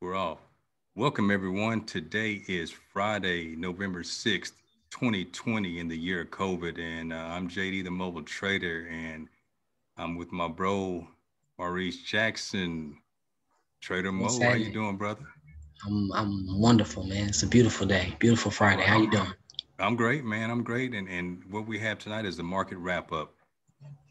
We're off. Welcome, everyone. Today is Friday, November 6th, 2020, in the year of COVID. And I'm JD, the mobile trader, and I'm with my bro, Maurice Jackson. Trader What's Mo, how you happening? doing, brother? I'm wonderful, man. It's a beautiful day, beautiful All Friday. How right. you doing? I'm great, man. I'm great. And what we have tonight is the market wrap up.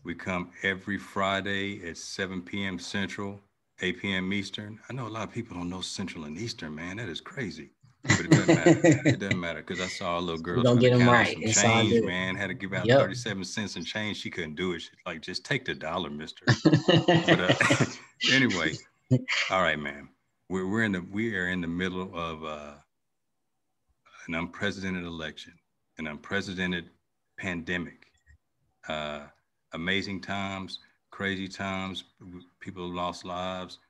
We come every Friday at 7 p.m. Central, 8 p.m. Eastern. I know a lot of people don't know Central and Eastern, man. That is crazy. But it doesn't matter. It doesn't matter because I saw a little We girl gonna trying to get them count out right. some It's all change, good. man. Had to give out Yep. 37 cents and change. She couldn't do it. She's like, just take the dollar, mister. But anyway, all right, man. We are in the middle of an unprecedented election, an unprecedented pandemic. Uh, Amazing times, crazy times. People lost lives.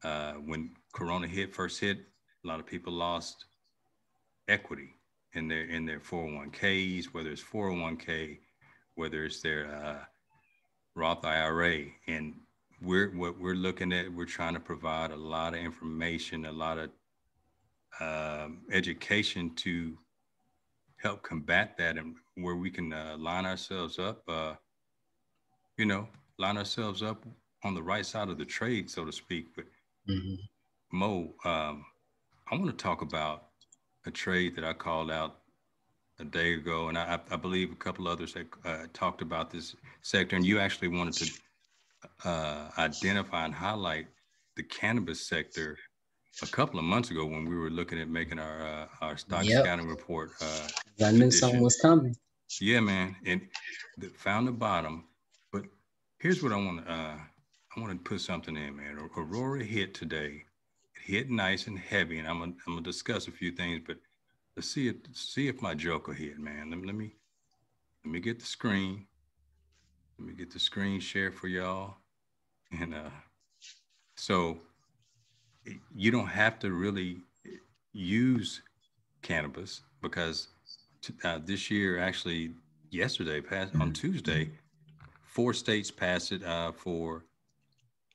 When Corona first hit, a lot of people lost equity in their 401ks, whether it's 401k, whether it's their Roth IRA, and what we're looking at. We're trying to provide a lot of information, a lot of education to help combat that, and where we can line ourselves up. You know, line ourselves up on the right side of the trade, so to speak. But Mhm. Mo, I want to talk about a trade that I called out a day ago, and I believe a couple others had talked about this sector, and you actually wanted to identify and highlight the cannabis sector a couple of months ago when we were looking at making our stock Yep. scouting report 'Cause I knew something edition. was coming. Yeah, man, and found the bottom. But here's what I want to put something in, man. Aurora hit today. It hit nice and heavy, and I'm gonna discuss a few things. But let's see if my Joker hit, man. Let me get the screen. Let me get the screen share for y'all. And so you don't have to really use cannabis because this year, actually, yesterday, passed on Tuesday, four states passed it for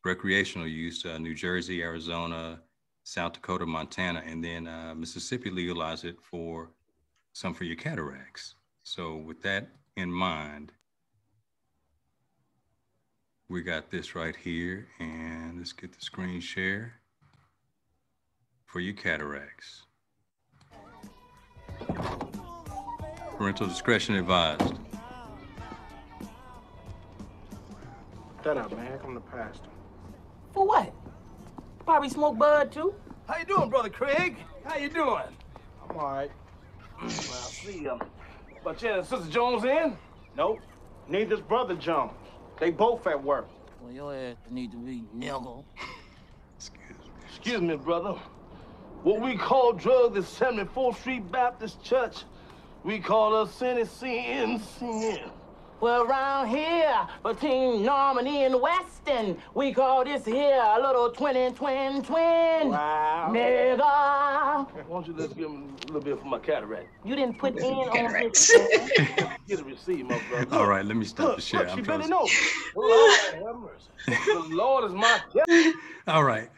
recreational use: New Jersey, Arizona, South Dakota, Montana, and then Mississippi legalized it for some for your cataracts. So, with that in mind, we got this right here, and let's get the screen share for your cataracts. Parental discretion advised. Shut up, man. Here come the pastor. For what? Probably smoke bud too. How you doing, brother Craig? How you doing? I'm all right. Well, see, but yeah, Sister Jones in? Nope. Neither's brother Jones. They both at work. Well, your ass need to be niggle. Excuse me, brother. What we call drugs at 74th Street Baptist Church, we call us sin. Well, around here, between Normandy and Weston, we call this here a little twin. Wow. Nigga. Why don't you just give me a little bit for my cataract? You didn't put in on Cataracts. this. Get a receipt, my brother. All right, let me stop the share. Look, she I'm trying really to... knows. Lord have mercy. The Lord is my... All right,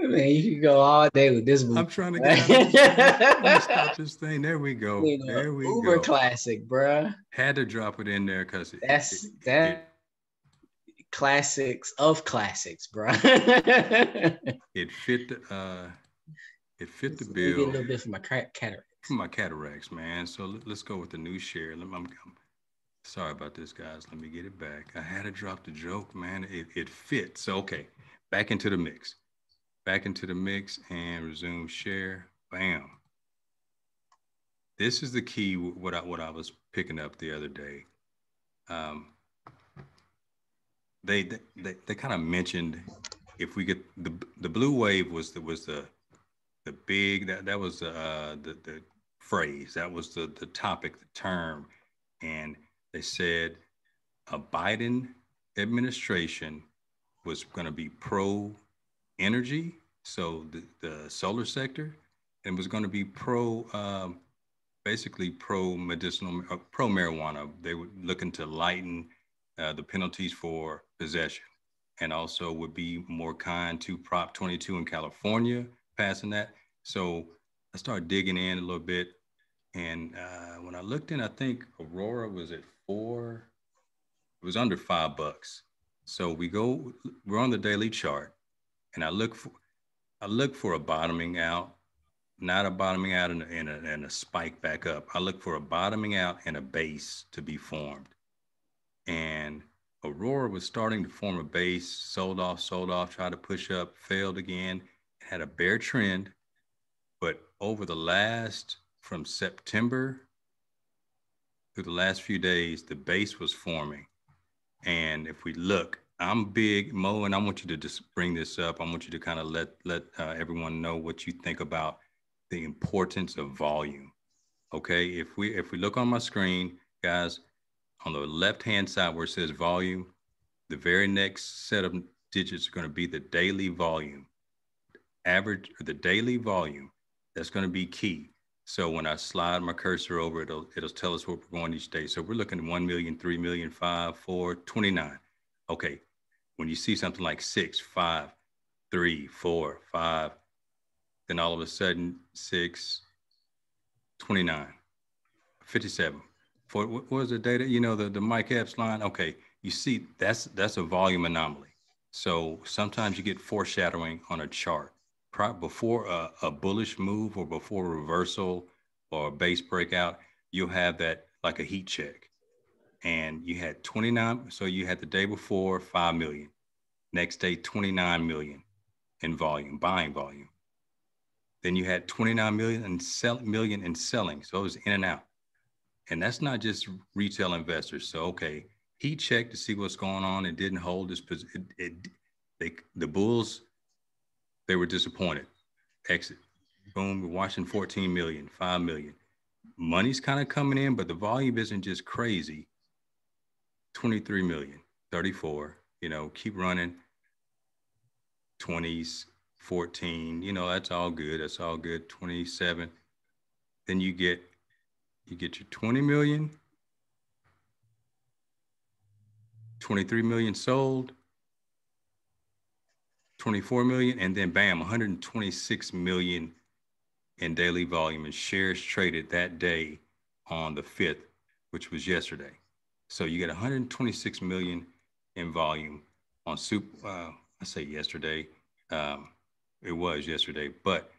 Man, you can go all day with this movie. I'm trying to get out of this. Let me stop this thing. There we go. There we Uber go. classic, bruh. Had to drop it in there because That classics of classics, bruh. it fit the Let me get a bill little bit for my cataract. for my cataracts, man. So let's go with the new share. I'm sorry about this, guys. Let me get it back. I had to drop the joke, man. It fit. So okay, back into the mix. Back into the mix and resume share. Bam. This is the key. What I was picking up the other day. Um, they kind of mentioned if we get the blue wave was the big that was the phrase, that was the topic, the term, and they said a Biden administration was going to be pro energy, so the solar sector, and was going to be pro basically pro medicinal, pro marijuana. They were looking to lighten the penalties for possession. and also would be more kind to Prop 22 in California, passing that. So I started digging in a little bit. And when I looked in, I think Aurora was at 4, it was under $5. So we're on the daily chart, and I look for a bottoming out, not a bottoming out and a spike back up. I look for a bottoming out and a base to be formed. And Aurora was starting to form a base, sold off, tried to push up, failed again, had a bear trend. But over the last, from September through the last few days, the base was forming. And if we look, I'm big, Mo, and I want you to just bring this up. I want you to kind of let everyone know what you think about the importance of volume. Okay, if we look on my screen, guys, on the left-hand side where it says volume, the very next set of digits are going to be the daily volume, average, or the daily volume. That's going to be key. So when I slide my cursor over, it'll tell us where we're going each day. So we're looking at 1 million, 3 million, 5, 4, 29. Okay, when you see something like 6, 5, 3, 4, 5, then all of a sudden 6, 29, 57. For what was the data? You know, the Mike Epps line. Okay, you see that's a volume anomaly. So sometimes you get foreshadowing on a chart before a bullish move or before a reversal or a base breakout. You'll have that like a heat check, and you had 29. So you had the day before 5 million, next day 29 million in volume, buying volume. Then you had 29 million and million in selling. So it was in and out. And that's not just retail investors. So, okay, he checked to see what's going on. It didn't hold this position. The bulls, they were disappointed. Exit. Boom, we're watching 14 million, 5 million. Money's kind of coming in, but the volume isn't just crazy. 23 million, 34, keep running. 20s, 14, that's all good. That's all good. 27. Then you get your 20 million, 23 million sold, 24 million, and then bam, 126 million in daily volume and shares traded that day on the 5th, which was yesterday. So you get 126 million in volume on I say yesterday. It was yesterday, but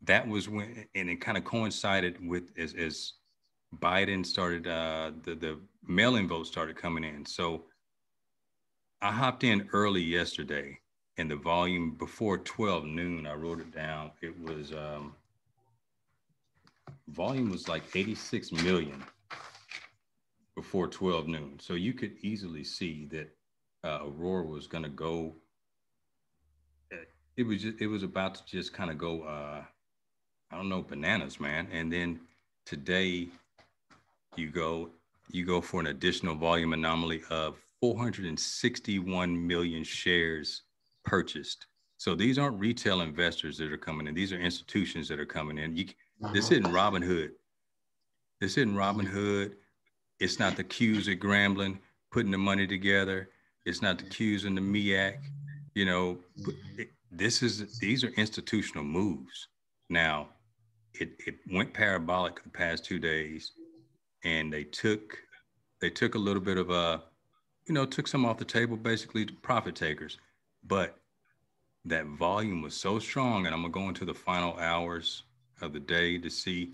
that was when, and it kind of coincided with as Biden started, the mail-in votes started coming in. So I hopped in early yesterday, and the volume before 12 noon, I wrote it down. It was, volume was like 86 million before 12 noon. So you could easily see that Aurora was going to go. It was about to just kind of go, I don't know, bananas, man. And then today you go for an additional volume anomaly of 461 million shares purchased. So these aren't retail investors that are coming in. These are institutions that are coming in. This isn't Robinhood. This isn't Robinhood. It's not the Qs at Grambling putting the money together. It's not the Qs and the MEAC. These are institutional moves. Now, it went parabolic the past 2 days, and they took a little bit of took some off the table, basically profit takers. But that volume was so strong, and I'm gonna go into the final hours of the day to see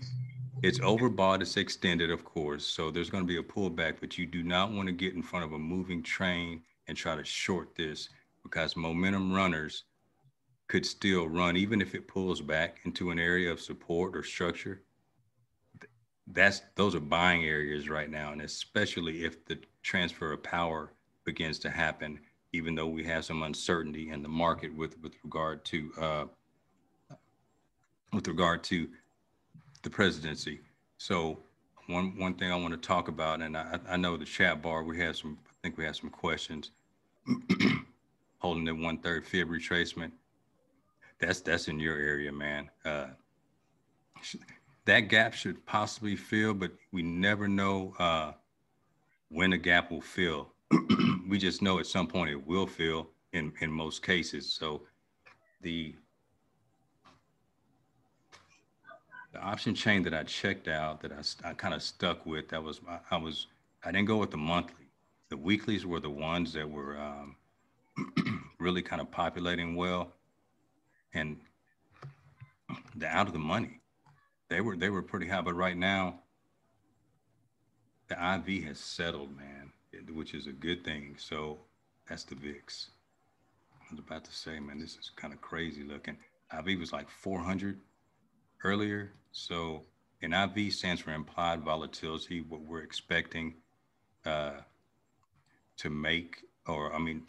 it's overbought, it's extended, of course. So there's gonna be a pullback, but you do not want to get in front of a moving train and try to short this, because momentum runners could still run even if it pulls back into an area of support or structure. Those are buying areas right now, and especially if the transfer of power begins to happen, even though we have some uncertainty in the market with regard to the presidency. So one thing I want to talk about, and I know the chat bar, I think we have some questions. Holding the 1/3 fib retracement, that's in your area, man. That gap should possibly fill, but we never know when a gap will fill. We just know at some point it will fill. in most cases. So the option chain that I checked out that I kind of stuck with, that was I didn't go with the monthly. The weeklies were the ones that were really kind of populating well, and the out of the money, they were pretty high. But right now, the IV has settled, man, which is a good thing. So that's the VIX. I was about to say, man, this is kind of crazy looking. IV was like 400 earlier. So, and IV stands for implied volatility, what we're expecting uh, to make, or I mean,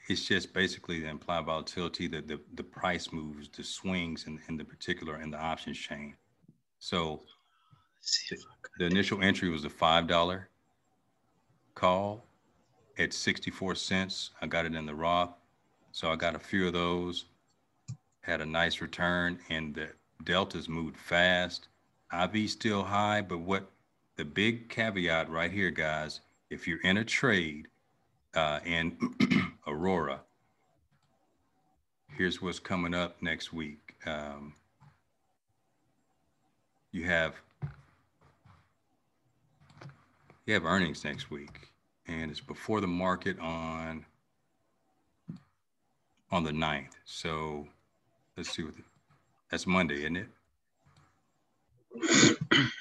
it's just basically the implied volatility, that the price moves, the swings in the particular in the options chain. So the initial entry was a $5 call at 64 cents. I got it in the Roth. So I got a few of those, had a nice return, and the deltas moved fast. IV still high, but what the big caveat right here, guys, if you're in a trade in Aurora, here's what's coming up next week. You have earnings next week, and it's before the market on the 9th. So let's see that's Monday, isn't it?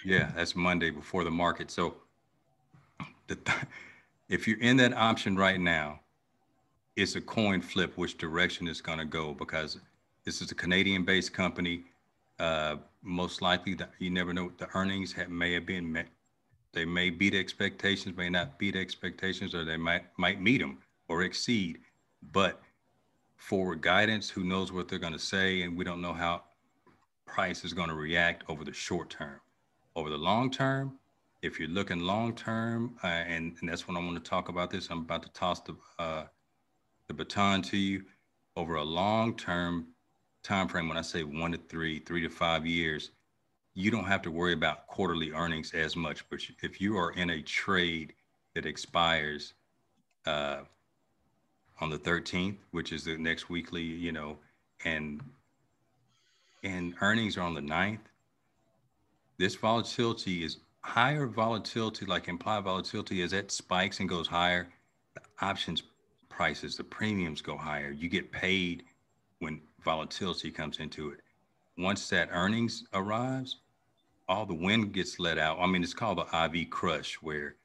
Yeah, that's Monday before the market. So if you're in that option right now, it's a coin flip which direction it's going to go, because this is a Canadian-based company. Most likely, you never know. The earnings may have been met. They may beat expectations, may not beat expectations, or they might meet them or exceed. But forward guidance, who knows what they're going to say, and we don't know how price is going to react over the short term. Over the long term, if you're looking long term, and that's when I want to talk about this. I'm about to toss the baton to you. Over a long term time frame, when I say 1 to 3, 3 to 5 years, you don't have to worry about quarterly earnings as much. But if you are in a trade that expires on the 13th, which is the next weekly, and earnings are on the 9th, this volatility is higher volatility, like implied volatility, as that spikes and goes higher. The options prices, the premiums go higher. You get paid when volatility comes into it. Once that earnings arrives, all the wind gets let out. I mean, it's called the IV crush, where,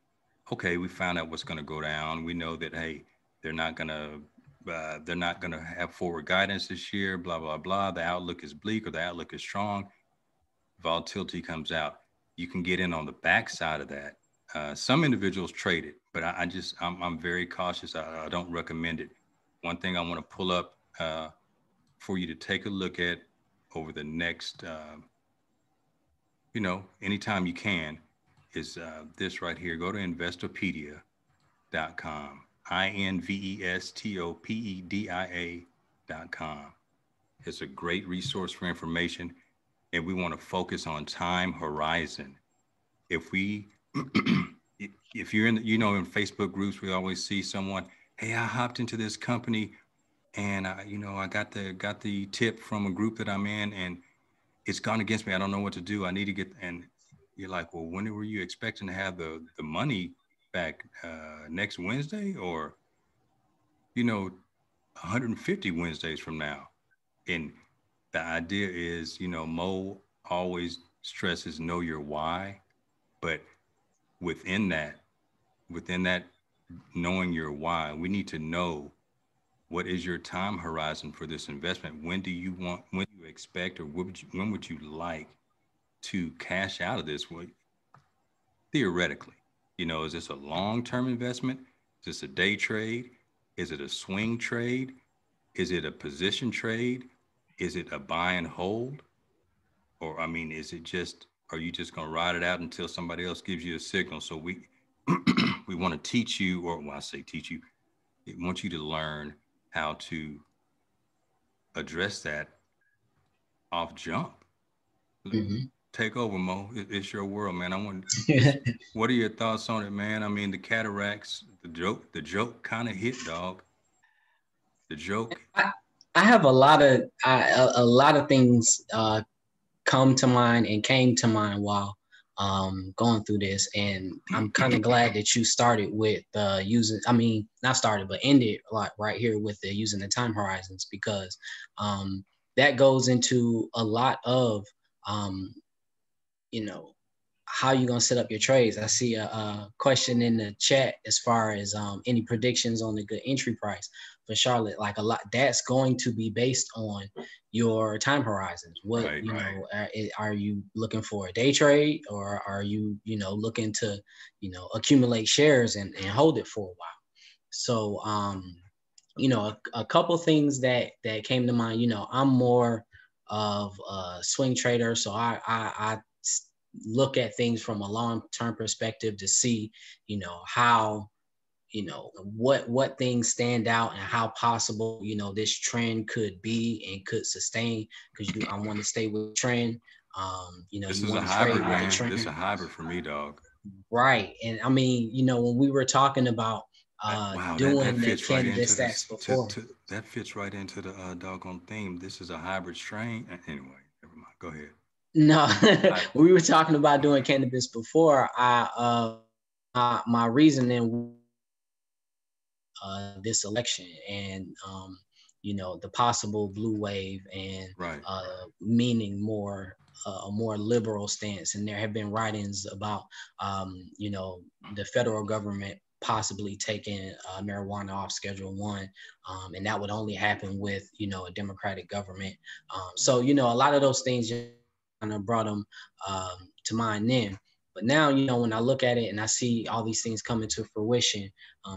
okay, we found out what's going to go down. We know that, hey, they're not going to have forward guidance this year, blah, blah, blah. The outlook is bleak or the outlook is strong. Volatility comes out. You can get in on the backside of that. Some individuals trade it, but I'm very cautious. I don't recommend it. One thing I want to pull up for you to take a look at over the next, anytime you can, is this right here. Go to investopedia.com, investopedia.com. It's a great resource for information, and we want to focus on time horizon. If you're in, in Facebook groups, we always see someone, hey, I hopped into this company, and I got the tip from a group that I'm in, and it's gone against me. I don't know what to do. I need to get, and you're like, well, when were you expecting to have the money back? Next Wednesday, or 150 Wednesdays from now? And the idea is, Mo always stresses know your why, but within that knowing your why, we need to know what is your time horizon for this investment. When do you expect, or when would you like to cash out of this? Theoretically, is this a long-term investment? Is this a day trade? Is it a swing trade? Is it a position trade? Is it a buy and hold? Or, is it just, are you just going to ride it out until somebody else gives you a signal? So we want to teach you, or when I say teach you, we want you to learn how to address that off jump. Mm-hmm. Take over, Mo. It's your world, man. What are your thoughts on it, man? The cataracts, the joke kind of hit, dog. The joke. I have a lot of things come to mind and came to mind while going through this, and I'm kind of glad that you started with not started, but ended like right here with the using the time horizons, because that goes into a lot of how you gonna set up your trades. I see a question in the chat as far as any predictions on the good entry price for Charlotte. Like a lot, that's going to be based on your time horizons. What are you looking for a day trade, or are you looking to accumulate shares and hold it for a while? So a couple things that came to mind. I'm more of a swing trader, so I look at things from a long-term perspective to see, how, what things stand out and how possible, this trend could be and could sustain, because I want to stay with trend. This you is a want to hybrid, trade with man. the trend. This is a hybrid for me, dog. Right. And I mean, when we were talking about doing the cannabis stacks before. That fits right into the doggone theme. This is a hybrid strain. Anyway, never mind. Go ahead. No, we were talking about doing cannabis before. My reasoning this election and the possible blue wave and meaning more a more liberal stance. And there have been writings about the federal government possibly taking marijuana off Schedule 1, and that would only happen with a Democratic government. So a lot of those things kind of brought them to mind then. But now, when I look at it and I see all these things coming to fruition,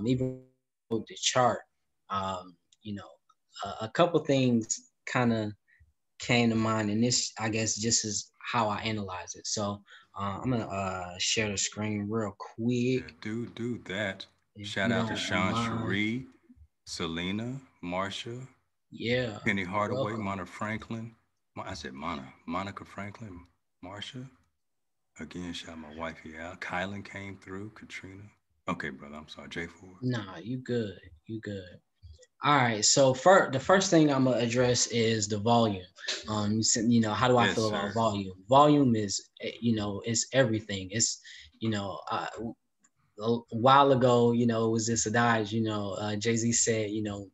even with the chart, a couple things kind of came to mind, and this, I guess, just is how I analyze it. So I'm gonna share the screen real quick. Yeah, do that. Shout out to Sean Cherie, Selena, Marsha, Penny Hardaway, Mona Franklin. I said Monica Franklin, Marsha. Again, shout my wifey out. Kylan came through, Katrina. Okay, brother, I'm sorry, J4. Nah, you good. All right, so the first thing I'm gonna address is the volume. How do I feel about volume? Volume is, it's everything. It's, a while ago, it was this adage, Jay-Z said,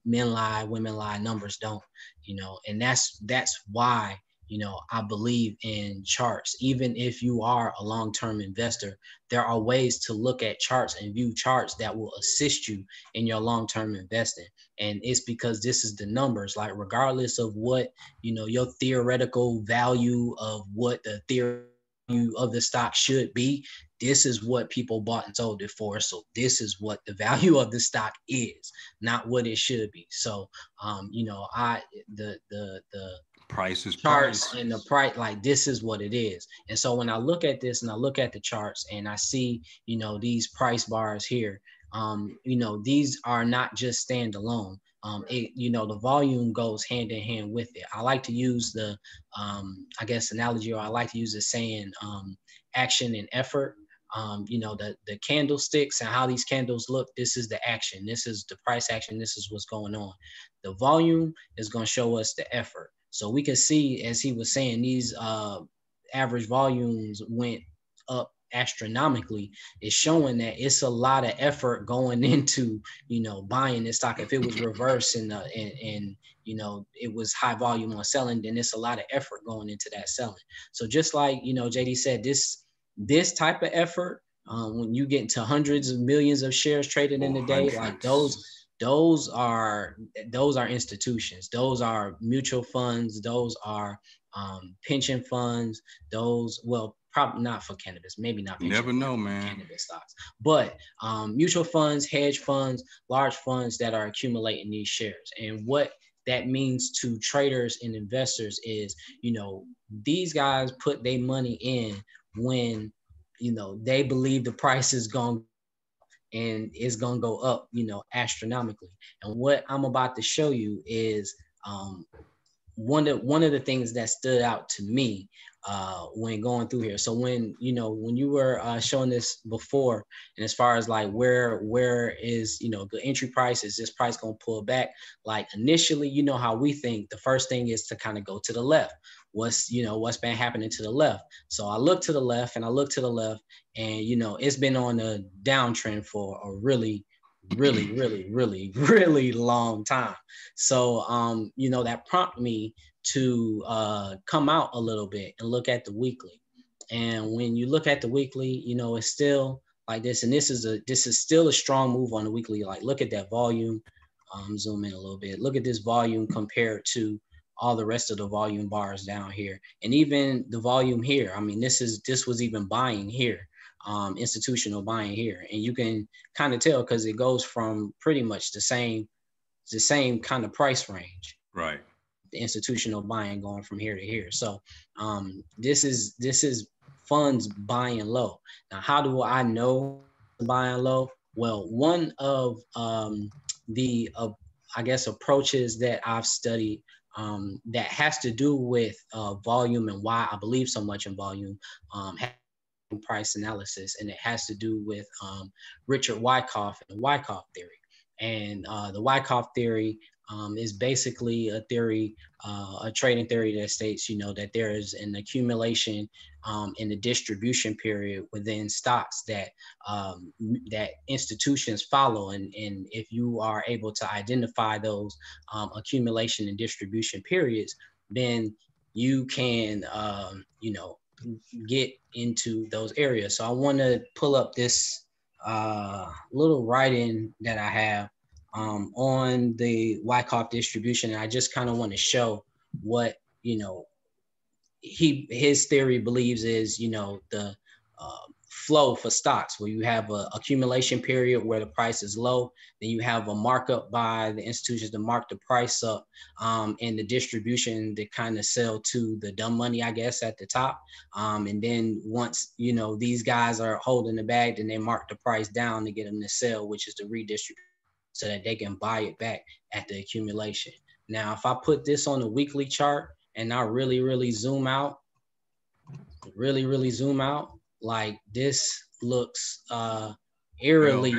men lie, women lie, numbers don't, and that's why, I believe in charts. Even if you are a long-term investor, there are ways to look at charts and view charts that will assist you in your long-term investing. And it's because this is the numbers, like regardless of what, your theoretical value of what the theory of the stock should be, this is what people bought and sold it for. So this is what the value of the stock is, not what it should be. So the price is charts price. And the price, like, this is what it is. And so when I look at this and I look at the charts and I see, these price bars here, these are not just standalone. The volume goes hand in hand with it. I like to use the, I guess, analogy, or I like to use the saying, action and effort. The candlesticks and how these candles look, this is the action. This is the price action. This is what's going on. The volume is going to show us the effort. So we can see, as he was saying, these average volumes went up astronomically. It's showing that it's a lot of effort going into, buying this stock. If it was reverse and it was high volume on selling, then it's a lot of effort going into that selling. So just like, JD said, this type of effort, when you get into hundreds of millions of shares traded in a day, like those are institutions. Those are mutual funds. Those are pension funds. Those, well, probably not for cannabis. Maybe not. You never know, man. Cannabis stocks, but mutual funds, hedge funds, large funds that are accumulating these shares. And what that means to traders and investors is, these guys put their money in when, they believe the price is going and it's going to go up, astronomically. And what I'm about to show you is one of the things that stood out to me when going through here. So when you were showing this before, and as far as like where is the entry price, is this price gonna pull back? Like initially, how we think, the first thing is to kind of go to the left. What's been happening to the left? So I look to the left and it's been on a downtrend for a really long time. So that prompted me to come out a little bit and look at the weekly. And when you look at the weekly, it's still like this, and this is still a strong move on the weekly. Like, look at that volume. Zoom in a little bit. Look at this volume compared to all the rest of the volume bars down here, and even the volume here. I mean, this was even buying here, institutional buying here, and you can kind of tell because it goes from pretty much the same kind of price range. Right. The institutional buying going from here to here. So this is funds buying low. Now, how do I know buying low? Well, one of the I guess approaches that I've studied that has to do with volume and why I believe so much in volume, price analysis, and it has to do with Richard Wyckoff and the Wyckoff theory. And the Wyckoff theory is basically a theory, a trading theory that states, that there is an accumulation in the distribution period within stocks that that institutions follow. And if you are able to identify those accumulation and distribution periods, then you can, get into those areas. So I want to pull up this little write-in that I have on the Wyckoff distribution. And I just kind of want to show what, his theory believes is, the flow for stocks, where you have a accumulation period where the price is low, then you have a markup by the institutions to mark the price up, and the distribution to kind of sell to the dumb money, I guess, at the top. And then once, these guys are holding the bag, then they mark the price down to get them to sell, which is the redistribution, so that they can buy it back at the accumulation. Now, if I put this on a weekly chart and I really zoom out, like this looks eerily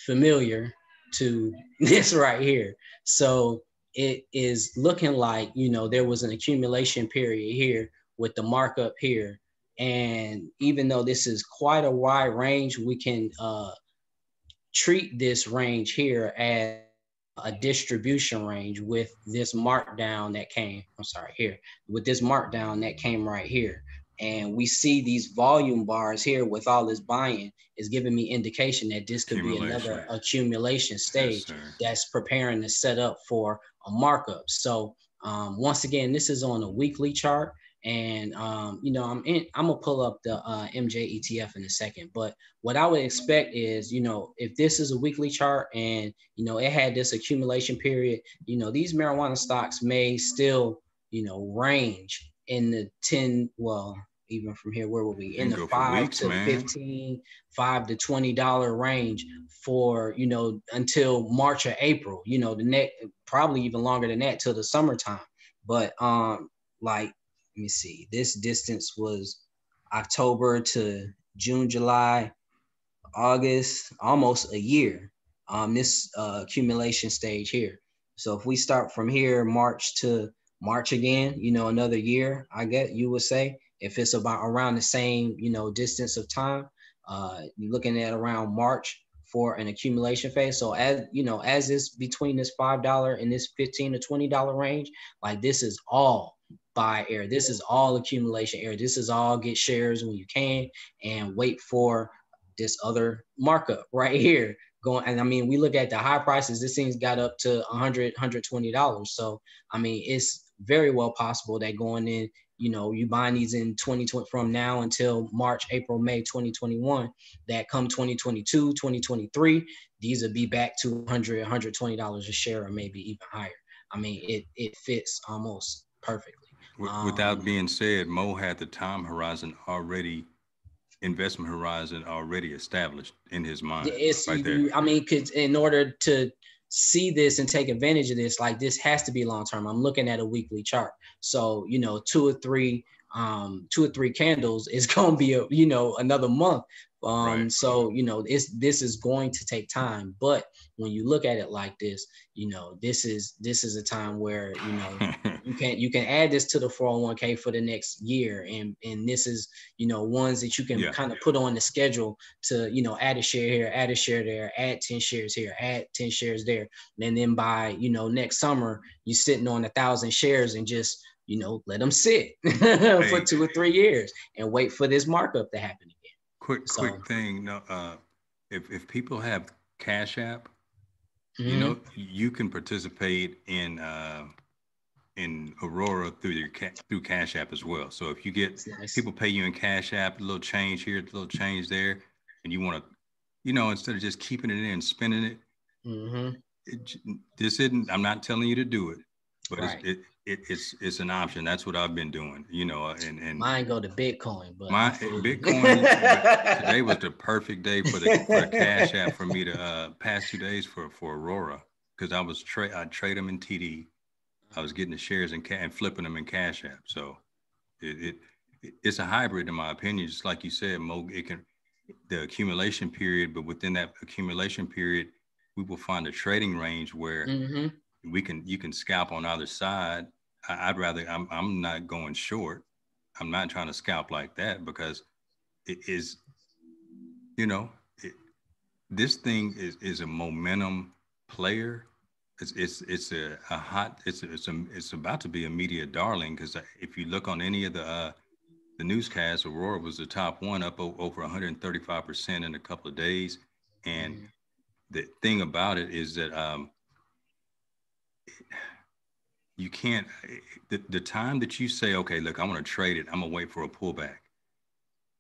familiar to this right here. So it is looking like, there was an accumulation period here with the markup here. And even though this is quite a wide range, we can treat this range here as a distribution range with this markdown that came, with this markdown that came right here. And we see these volume bars here with all this buying is giving me indication that this could be another accumulation stage that's preparing to set up for a markup. So once again, this is on a weekly chart. And, I'm gonna pull up the MJ ETF in a second, but what I would expect is, if this is a weekly chart and, it had this accumulation period, these marijuana stocks may still, range in the 10, well, even from here, where were we? In the 5 to 15, $5 to $20 range for, until March or April, the next, probably even longer than that, till the summertime. But let me see, this distance was October to June, July, August, almost a year, this accumulation stage here. So if we start from here, March to March again, another year, I guess you would say, if it's about around the same, distance of time, you're looking at around March for an accumulation phase. So as it's between this $5 and this $15 to $20 range, like this is all buy air. This is all accumulation air. This is all get shares when you can and wait for this other markup right here going. And I mean, we look at the high prices, this thing's got up to $100, $120. So, I mean, it's very well possible that going in, you buying these in 2020 from now until March, April, May 2021, that come 2022, 2023, these will be back to $100, $120 a share, or maybe even higher. I mean, it fits almost perfectly. Without being said, Mo had the time horizon already, investment horizon already established in his mind. It's, right there. I mean, because in order to see this and take advantage of this, like this has to be long term. I'm looking at a weekly chart. So, you know, two or three candles is gonna be another month. Right. So, you know, this is going to take time. But when you look at it like this, you know, this is a time where, you know, you can add this to the 401k for the next year. And this is, you know, ones that you can kind of put on the schedule to, you know, add a share here, add a share there, add 10 shares here, add 10 shares there. And then by, you know, next summer, you're sitting on 1,000 shares and just, you know, let them sit for 2 or 3 years and wait for this markup to happen again. Quick thing. No, if people have Cash App, you know, you can participate in Aurora through Cash App as well. So if you get people pay you in Cash App, a little change here, a little change there, and you want to, you know, instead of just keeping it in and spending it, this isn't. I'm not telling you to do it, but it's an option. That's what I've been doing, you know, and mine go to Bitcoin, but Bitcoin today was the perfect day for the Cash App for me to past 2 days for Aurora, because I trade them in TD. I was getting the shares and flipping them in Cash App. So it's a hybrid in my opinion. Just like you said, Mo, the accumulation period, but within that accumulation period, we will find a trading range where you can scalp on either side. I'm not going short. I'm not trying to scalp like that, because it is, you know, this thing is a momentum player. It's about to be a media darling, because if you look on any of the newscasts, Aurora was the top one, up over 135% in a couple of days. And the thing about it is that you can't, the time that you say, okay, look, I'm going to trade it, I'm going to wait for a pullback.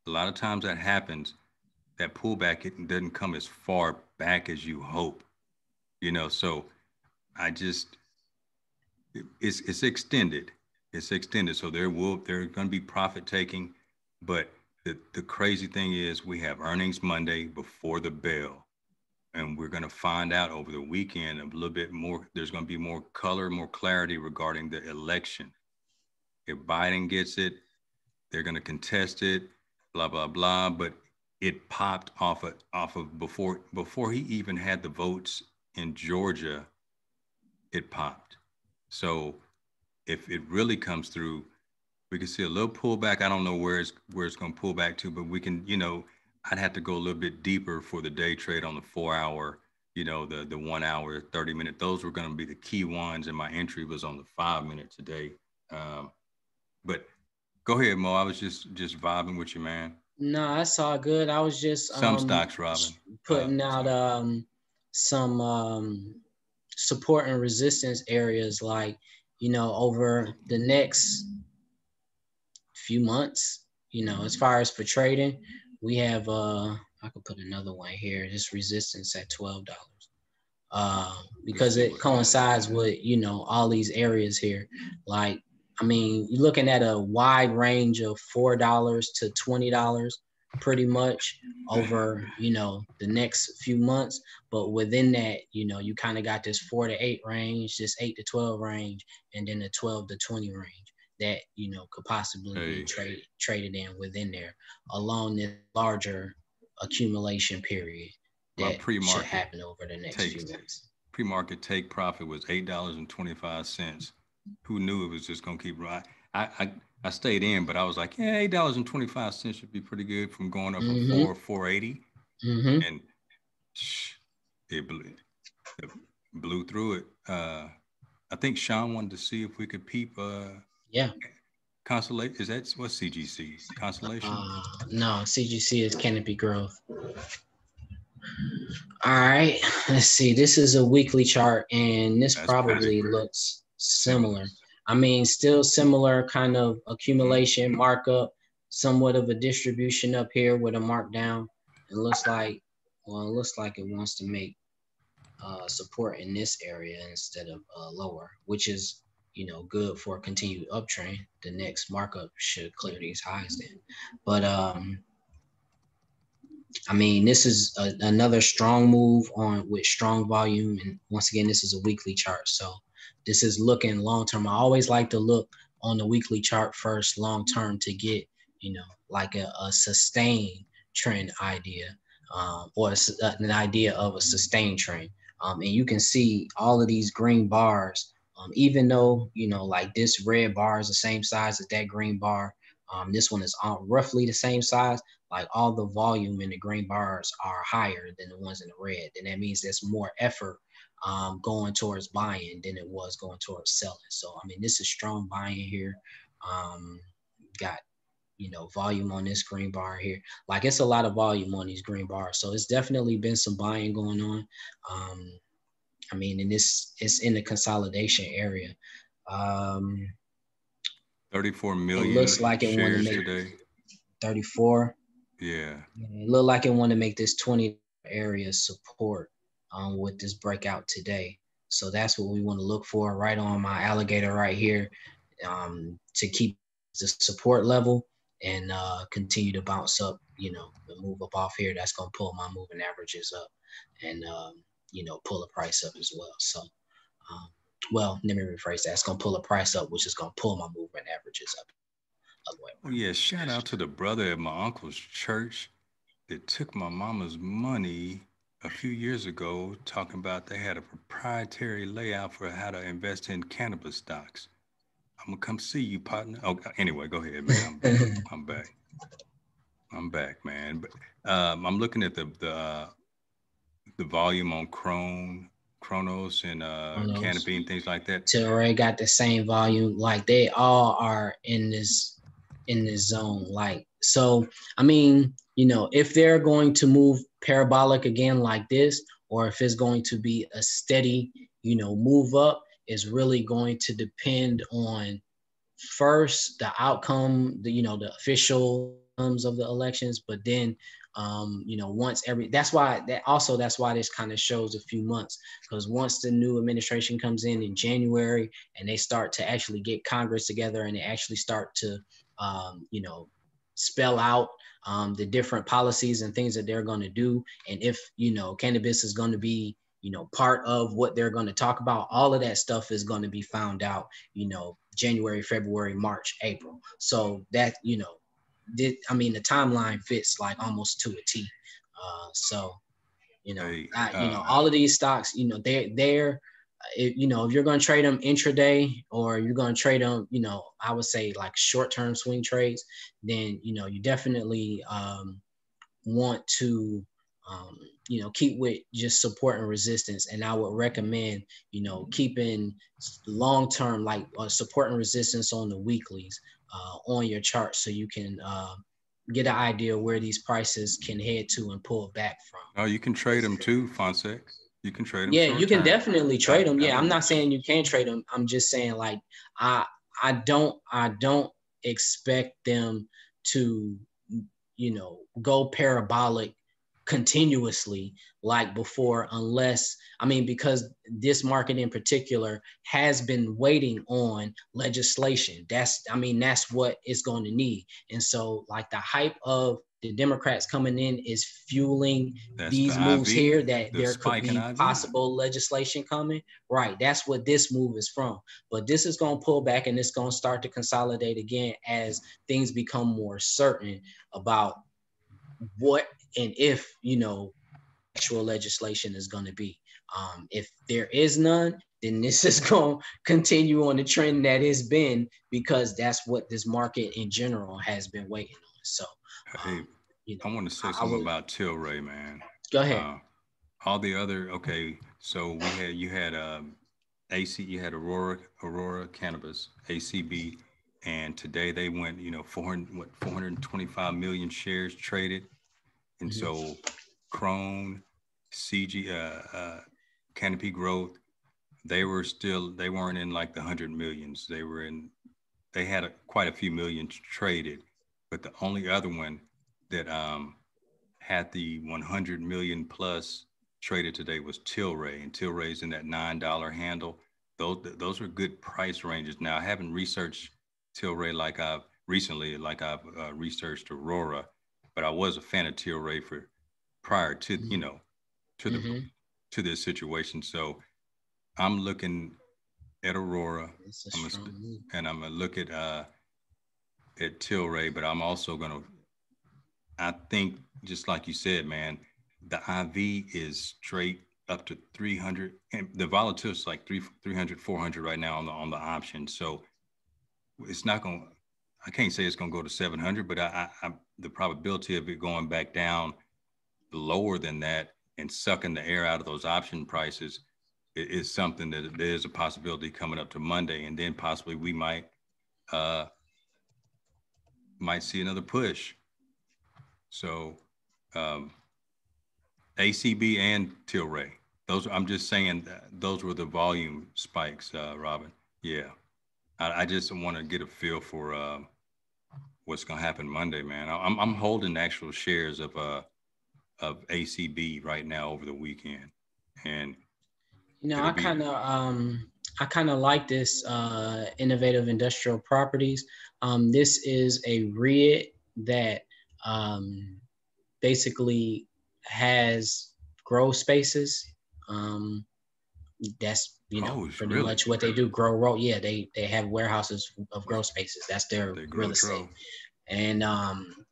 A lot of times that happens, that pullback, it doesn't come as far back as you hope, you know. So it's extended. It's extended. So there's going to be profit taking, but the crazy thing is we have earnings Monday before the bell. And we're going to find out over the weekend a little bit more. There's going to be more color, more clarity regarding the election. If Biden gets it, they're going to contest it, blah, blah, blah. But it popped off of before he even had the votes in Georgia, it popped. So if it really comes through, we can see a little pullback. I don't know where it's going to pull back to, but we can, you know, I'd have to go a little bit deeper for the day trade on the 4 hour, you know, the 1 hour, 30 minute. Those were going to be the key ones. And my entry was on the 5 minute today. But go ahead, Mo. I was just vibing with you, man. No, that's all good. I was just some stocks, Robin, putting out some support and resistance areas, like, you know, over the next few months, you know, as far as for trading. We have I could put another one here, this resistance at $12, because it coincides with, you know, all these areas here. Like, I mean, you're looking at a wide range of $4 to $20 pretty much over, you know, the next few months. But within that, you know, you kind of got this 4 to 8 range, this 8 to 12 range, and then the 12 to 20 range that, you know, could possibly be traded in within there, along this larger accumulation period that should happen over the next few months. Pre-market take profit was $8.25. Who knew it was just going to keep right? I stayed in, but I was like, yeah, $8.25 should be pretty good from going up from $4.80. And it blew through it. I think Sean wanted to see if we could peep. Constellation, is that what's CGC? Constellation? No, CGC is Canopy Growth. All right, let's see. This is a weekly chart, and this probably looks similar. I mean, still similar kind of accumulation, markup, somewhat of a distribution up here with a markdown. It looks like, well, it looks like it wants to make support in this area instead of lower, which is, you know, good for a continued uptrend. The next markup should clear these highs then. But I mean, this is another strong move on with strong volume. And once again, this is a weekly chart. So this is looking long term. I always like to look on the weekly chart first, long term, to get, like a sustained trend idea, or an idea of a sustained trend. And you can see all of these green bars, even though, like this red bar is the same size as that green bar. This one is roughly the same size. Like all the volume in the green bars are higher than the ones in the red. Then that means there's more effort going towards buying than it was going towards selling. So, I mean, this is strong buying here. Got, volume on this green bar here. Like it's a lot of volume on these green bars. So it's definitely been some buying going on. I mean, and it's in the consolidation area. 34 million it looks like it want to shares make today. 34. Yeah. It looked like it want to make this 20 area support with this breakout today. So that's what we want to look for right on my alligator right here, to keep the support level and continue to bounce up, and move up off here. That's going to pull my moving averages up and, pull the price up as well. So, well, let me rephrase that. It's going to pull the price up, which is going to pull my moving averages up. Oh, yeah. Shout out to the brother at my uncle's church that took my mama's money a few years ago, talking about they had a proprietary layout for how to invest in cannabis stocks. I'm gonna come see you, partner. Oh, anyway, go ahead, man. I'm back. I'm back, man. But I'm looking at the volume on Chronos and Canopy and things like that. Tilray got the same volume. Like they all are in this zone. Like, so, I mean, if they're going to move parabolic again like this, or if it's going to be a steady, move up, is really going to depend on first the outcome, the official outcomes of the elections, but then once that's why this kind of shows a few months, because once the new administration comes in January and they start to actually get Congress together and they actually start to spell out the different policies and things that they're going to do, and if cannabis is going to be part of what they're going to talk about, all of that stuff is going to be found out January, February, March, April. So that the timeline fits like almost to a T. So all of these stocks, they're if you're going to trade them intraday, or you're going to trade them, I would say like short-term swing trades, then you definitely want to keep with just support and resistance. And I would recommend keeping long-term like support and resistance on the weeklies on your chart, so you can get an idea where these prices can head to and pull back from. Oh, you can trade them too, Fonseca. You can trade them. Yeah, you can definitely trade them. Yeah, I'm not saying you can't trade them. I'm just saying like I don't expect them to go parabolic continuously like before, unless because this market in particular has been waiting on legislation. That's what it's going to need. And so like the hype of the Democrats coming in is fueling these moves here, that there could be possible legislation coming. Right. That's what this move is from. But this is going to pull back, and it's going to start to consolidate again as things become more certain about what and if actual legislation is going to be. If there is none, then this is going to continue on the trend that it's been, because that's what this market in general has been waiting on. So hey, I want to say something about Tilray, man. Go ahead. All the other, okay, so you had Aurora Cannabis ACB, and today they went 425 million shares traded. And so Crone, CG, Canopy Growth, they weren't in like the 100 millions. They had quite a few million traded, but the only other one that had the 100 million plus traded today was Tilray, and Tilray's in that $9 handle. Those are good price ranges. Now, I haven't researched Tilray like I've researched Aurora, but I was a fan of Tilray for prior to, you know, to the to this situation. So I'm looking at Aurora. I'm gonna look at Tilray, but I'm also gonna, I think, just like you said, man, the IV is straight up to 300, and the volatile is like 300, 400 right now on the option. So it's not going to, I can't say it's going to go to 700, but the probability of it going back down lower than that and sucking the air out of those option prices is something that there's a possibility coming up to Monday. And then possibly we might see another push. So ACB and Tilray, I'm just saying those were the volume spikes, Robin. Yeah. I just want to get a feel for what's going to happen Monday, man. I'm holding actual shares of ACB right now over the weekend, and you know, I kind of like this innovative industrial properties. This is a REIT that basically has grow spaces. That's, you know, pretty much what they do. Grow. Yeah, they have warehouses of grow spaces. That's their real estate. And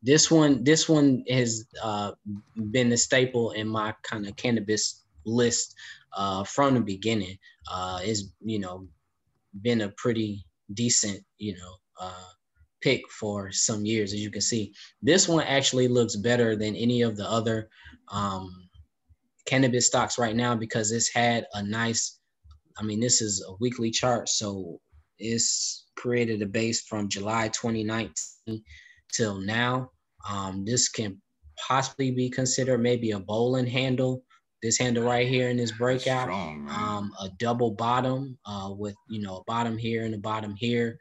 this one has been a staple in my kind of cannabis list from the beginning. It's, you know, been a pretty decent, you know, pick for some years. As you can see, this one actually looks better than any of the other cannabis stocks right now, because it's had a nice, I mean, this is a weekly chart, so it's created a base from July 2019 till now. This can possibly be considered maybe a bowling handle. This handle right here in this breakout, a double bottom with, you know, a bottom here and a bottom here.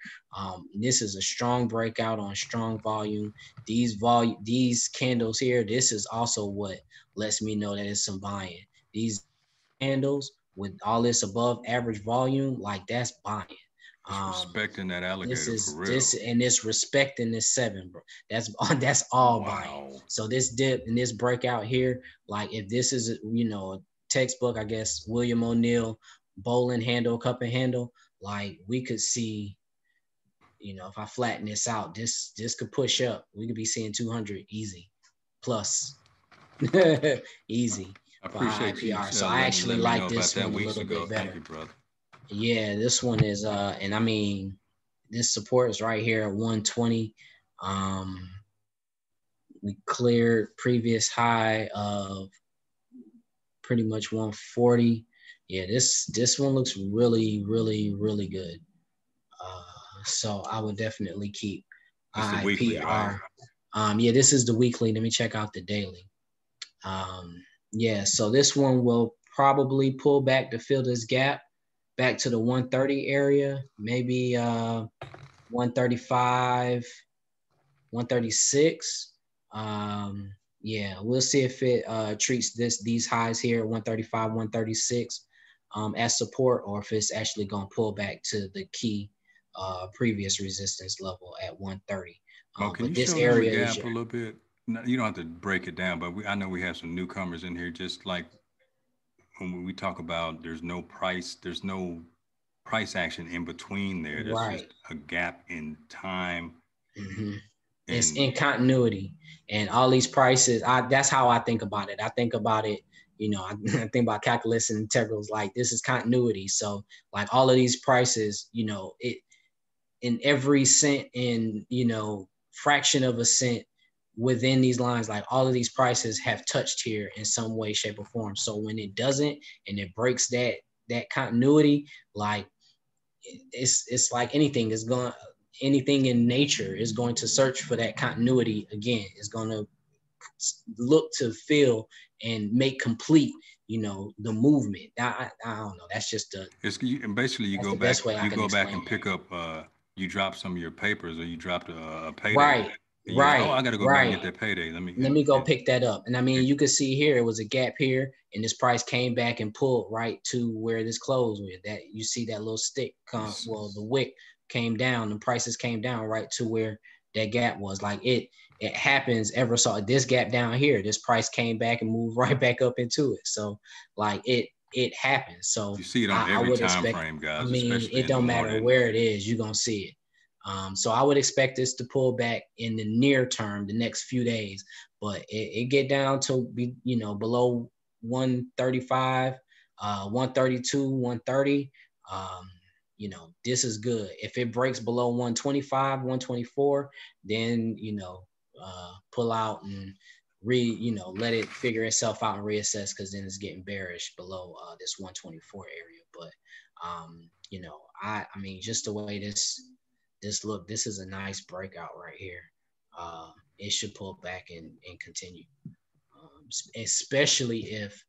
This is a strong breakout on strong volume. These candles here, this is also what lets me know that it's some buying. These candles with all this above average volume, like, that's buying. Respecting that alligator for real. And it's respecting this 7, bro. That's all buying. So this dip and this breakout here, like, if this is, you know, a textbook, I guess, William O'Neill bowling handle, cup and handle, like, we could see, you know, if I flatten this out, this could push up. We could be seeing 200 easy plus. Easy. I appreciate you. So I actually like this one a little bit better. Thank you, brother. Yeah, this one is and I mean, this support is right here at 120. We cleared previous high of pretty much 140. Yeah, this one looks really, really, really good. So I would definitely keep AAPL. Yeah, this is the weekly. Let me check out the daily. Yeah, so this one will probably pull back to fill this gap back to the 130 area, maybe 135, 136. Yeah, we'll see if it treats these highs here at 135, 136 as support, or if it's actually going to pull back to the key previous resistance level at 130. Can you show them the gap a little bit? No, you don't have to break it down, but I know we have some newcomers in here. Just like when we talk about there's no price action in between there. There's just a gap in time. It's in continuity, and all these prices. That's how I think about it. I think about it, you know, I think about calculus and integrals. Like, this is continuity. So, like, all of these prices, you know, it in every cent, in, you know, fraction of a cent within these lines, like, all of these prices have touched here in some way, shape, or form. So when it doesn't, and it breaks that continuity, like, it's like anything is going. Anything in nature is going to search for that continuity again. It's going to look to fill and make complete, you know, the movement. I don't know. That's just basically you go back. You go back and pick up. You drop some of your papers, or you dropped a payday. Right. I got to go back and get that payday. Let me go pick that up. And I mean, you can see here it was a gap here, and this price came back and pulled right to where this closed with. That you see that little stick come. Well, the wick came down, the prices came down right to where that gap was. Like it happens ever so. This gap down here, this price came back and moved right back up into it. So like it happens. So you see it on I every would time expect, frame, guys, I mean, especially it in the don't matter morning. where it is, you're gonna see it. So I would expect this to pull back in the near term, the next few days, but it get down to be, you know, below 135, 132, 130. You know, this is good. If it breaks below 125, 124, then, you know, pull out and you know, let it figure itself out and reassess, because then it's getting bearish below this 124 area. But you know, I mean, just the way this this is a nice breakout right here. It should pull back and continue, especially if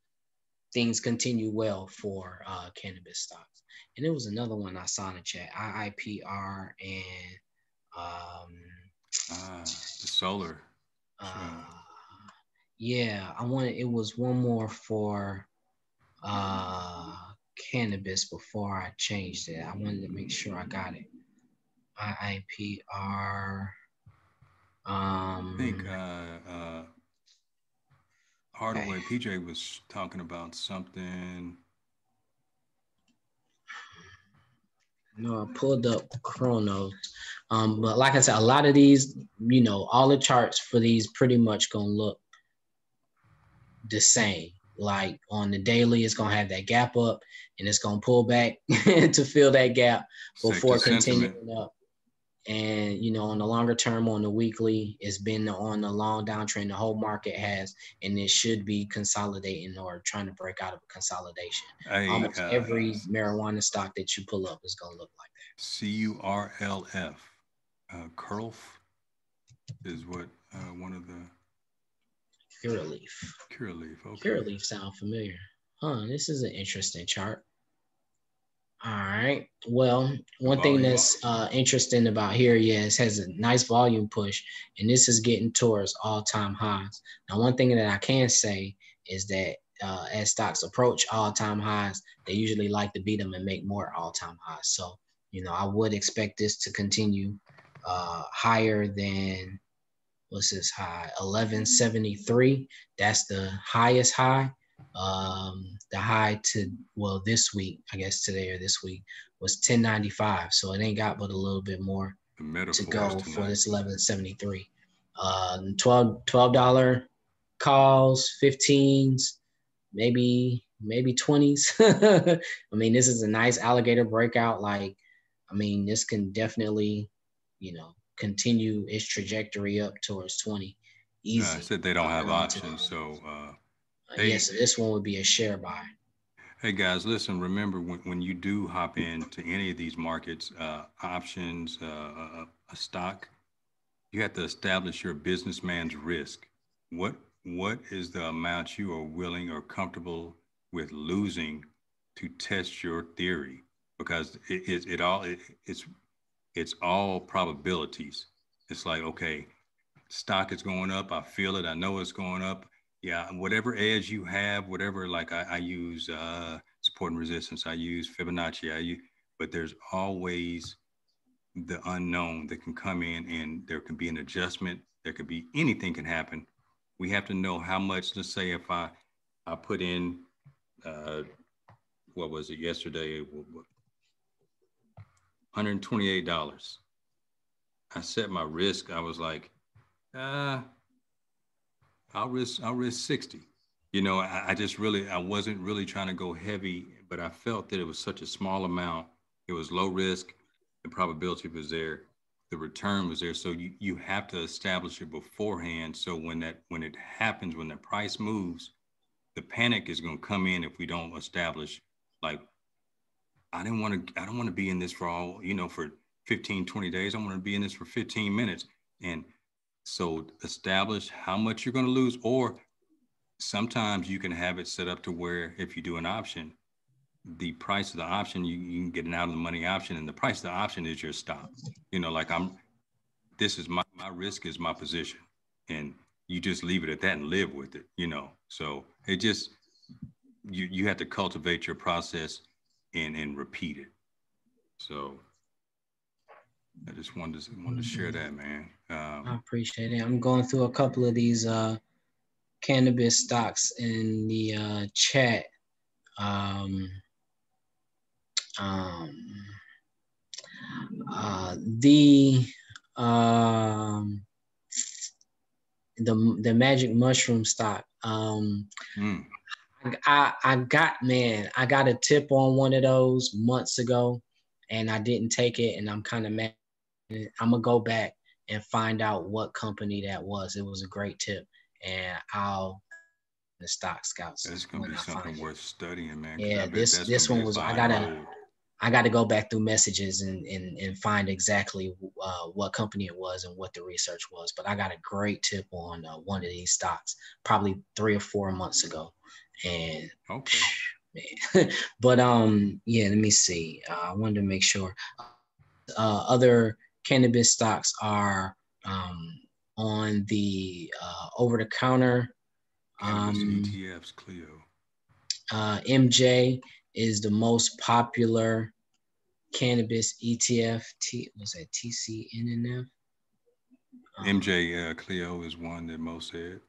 things continue well for cannabis stocks. And there was another one I saw in the chat, IIPR and the solar. Yeah, it was one more for cannabis before I changed it. I wanted to make sure I got it. IIPR. I think Hardaway PJ was talking about something. No, I pulled up Chronos. But like I said, a lot of these, you know, all the charts for these pretty much gonna look the same. Like on the daily, it's gonna have that gap up and it's gonna pull back to fill that gap before continuing up. And, you know, on the longer term, on the weekly, it's been on the long downtrend the whole market has, and it should be consolidating or trying to break out of a consolidation. Almost every marijuana stock that you pull up is going to look like that. CURLF. Curlf is what one of the... Curaleaf. Curaleaf, okay. Curaleaf sound familiar. This is an interesting chart. All right. Well, one thing that's interesting about here, yes, has a nice volume push, and this is getting towards all-time highs. Now, one thing that I can say is that as stocks approach all-time highs, they usually like to beat them and make more all-time highs. So, you know, I would expect this to continue higher than, what's this high? 1173. That's the highest high. The high to, well, this week, I guess today or this week, was 1095. So it ain't got but a little bit more to go for this 1173. $12 calls, 15s, maybe 20s. I mean, this is a nice alligator breakout. Like, I mean, this can definitely, you know, continue its trajectory up towards 20. Easy. I said they don't have options, so yes, this one would be a share buy. Hey guys, listen, remember when you do hop into any of these markets, options, a stock, you have to establish your businessman's risk. What is the amount you are willing or comfortable with losing to test your theory? Because it's all probabilities. It's like, okay, stock is going up. I feel it. I know it's going up. Yeah, whatever edge you have, whatever, like I use support and resistance. I use Fibonacci. But there's always the unknown that can come in, and there can be an adjustment. There could be anything can happen. We have to know how much. Let's say if I put in, what was it yesterday? $128. I set my risk. I was like, I'll risk 60. You know, I wasn't really trying to go heavy, but I felt that it was such a small amount. It was low risk. The probability was there. The return was there. So you have to establish it beforehand. So when it happens, when the price moves, the panic is going to come in if we don't establish, like, I don't want to be in this for all, you know, for 15, 20 days. I want to be in this for 15 minutes. And so establish how much you're going to lose, or sometimes you can have it set up to where if you do an option, the price of the option, you can get an out of the money option, and the price of the option is your stop. You know, like this is my risk is my position, and you just leave it at that and live with it, you know? So it just, you have to cultivate your process and repeat it. So. I just wanted to share that, man. I appreciate it. I'm going through a couple of these cannabis stocks in the chat. Um, the magic mushroom stock. I got a tip on one of those months ago, and I didn't take it, and I'm kind of mad. I'm gonna go back and find out what company that was. It was a great tip, and I'll the stock scouts. That's gonna be something worth studying, man. Yeah, this one was. I got to go back through messages and find exactly what company it was and what the research was. But I got a great tip on one of these stocks probably 3 or 4 months ago, and okay, man. But yeah, let me see. I wanted to make sure other cannabis stocks are on the over-the-counter. Cannabis ETFs, Clio. MJ is the most popular cannabis ETF. Was that TCNNF? MJ Clio is one that most said.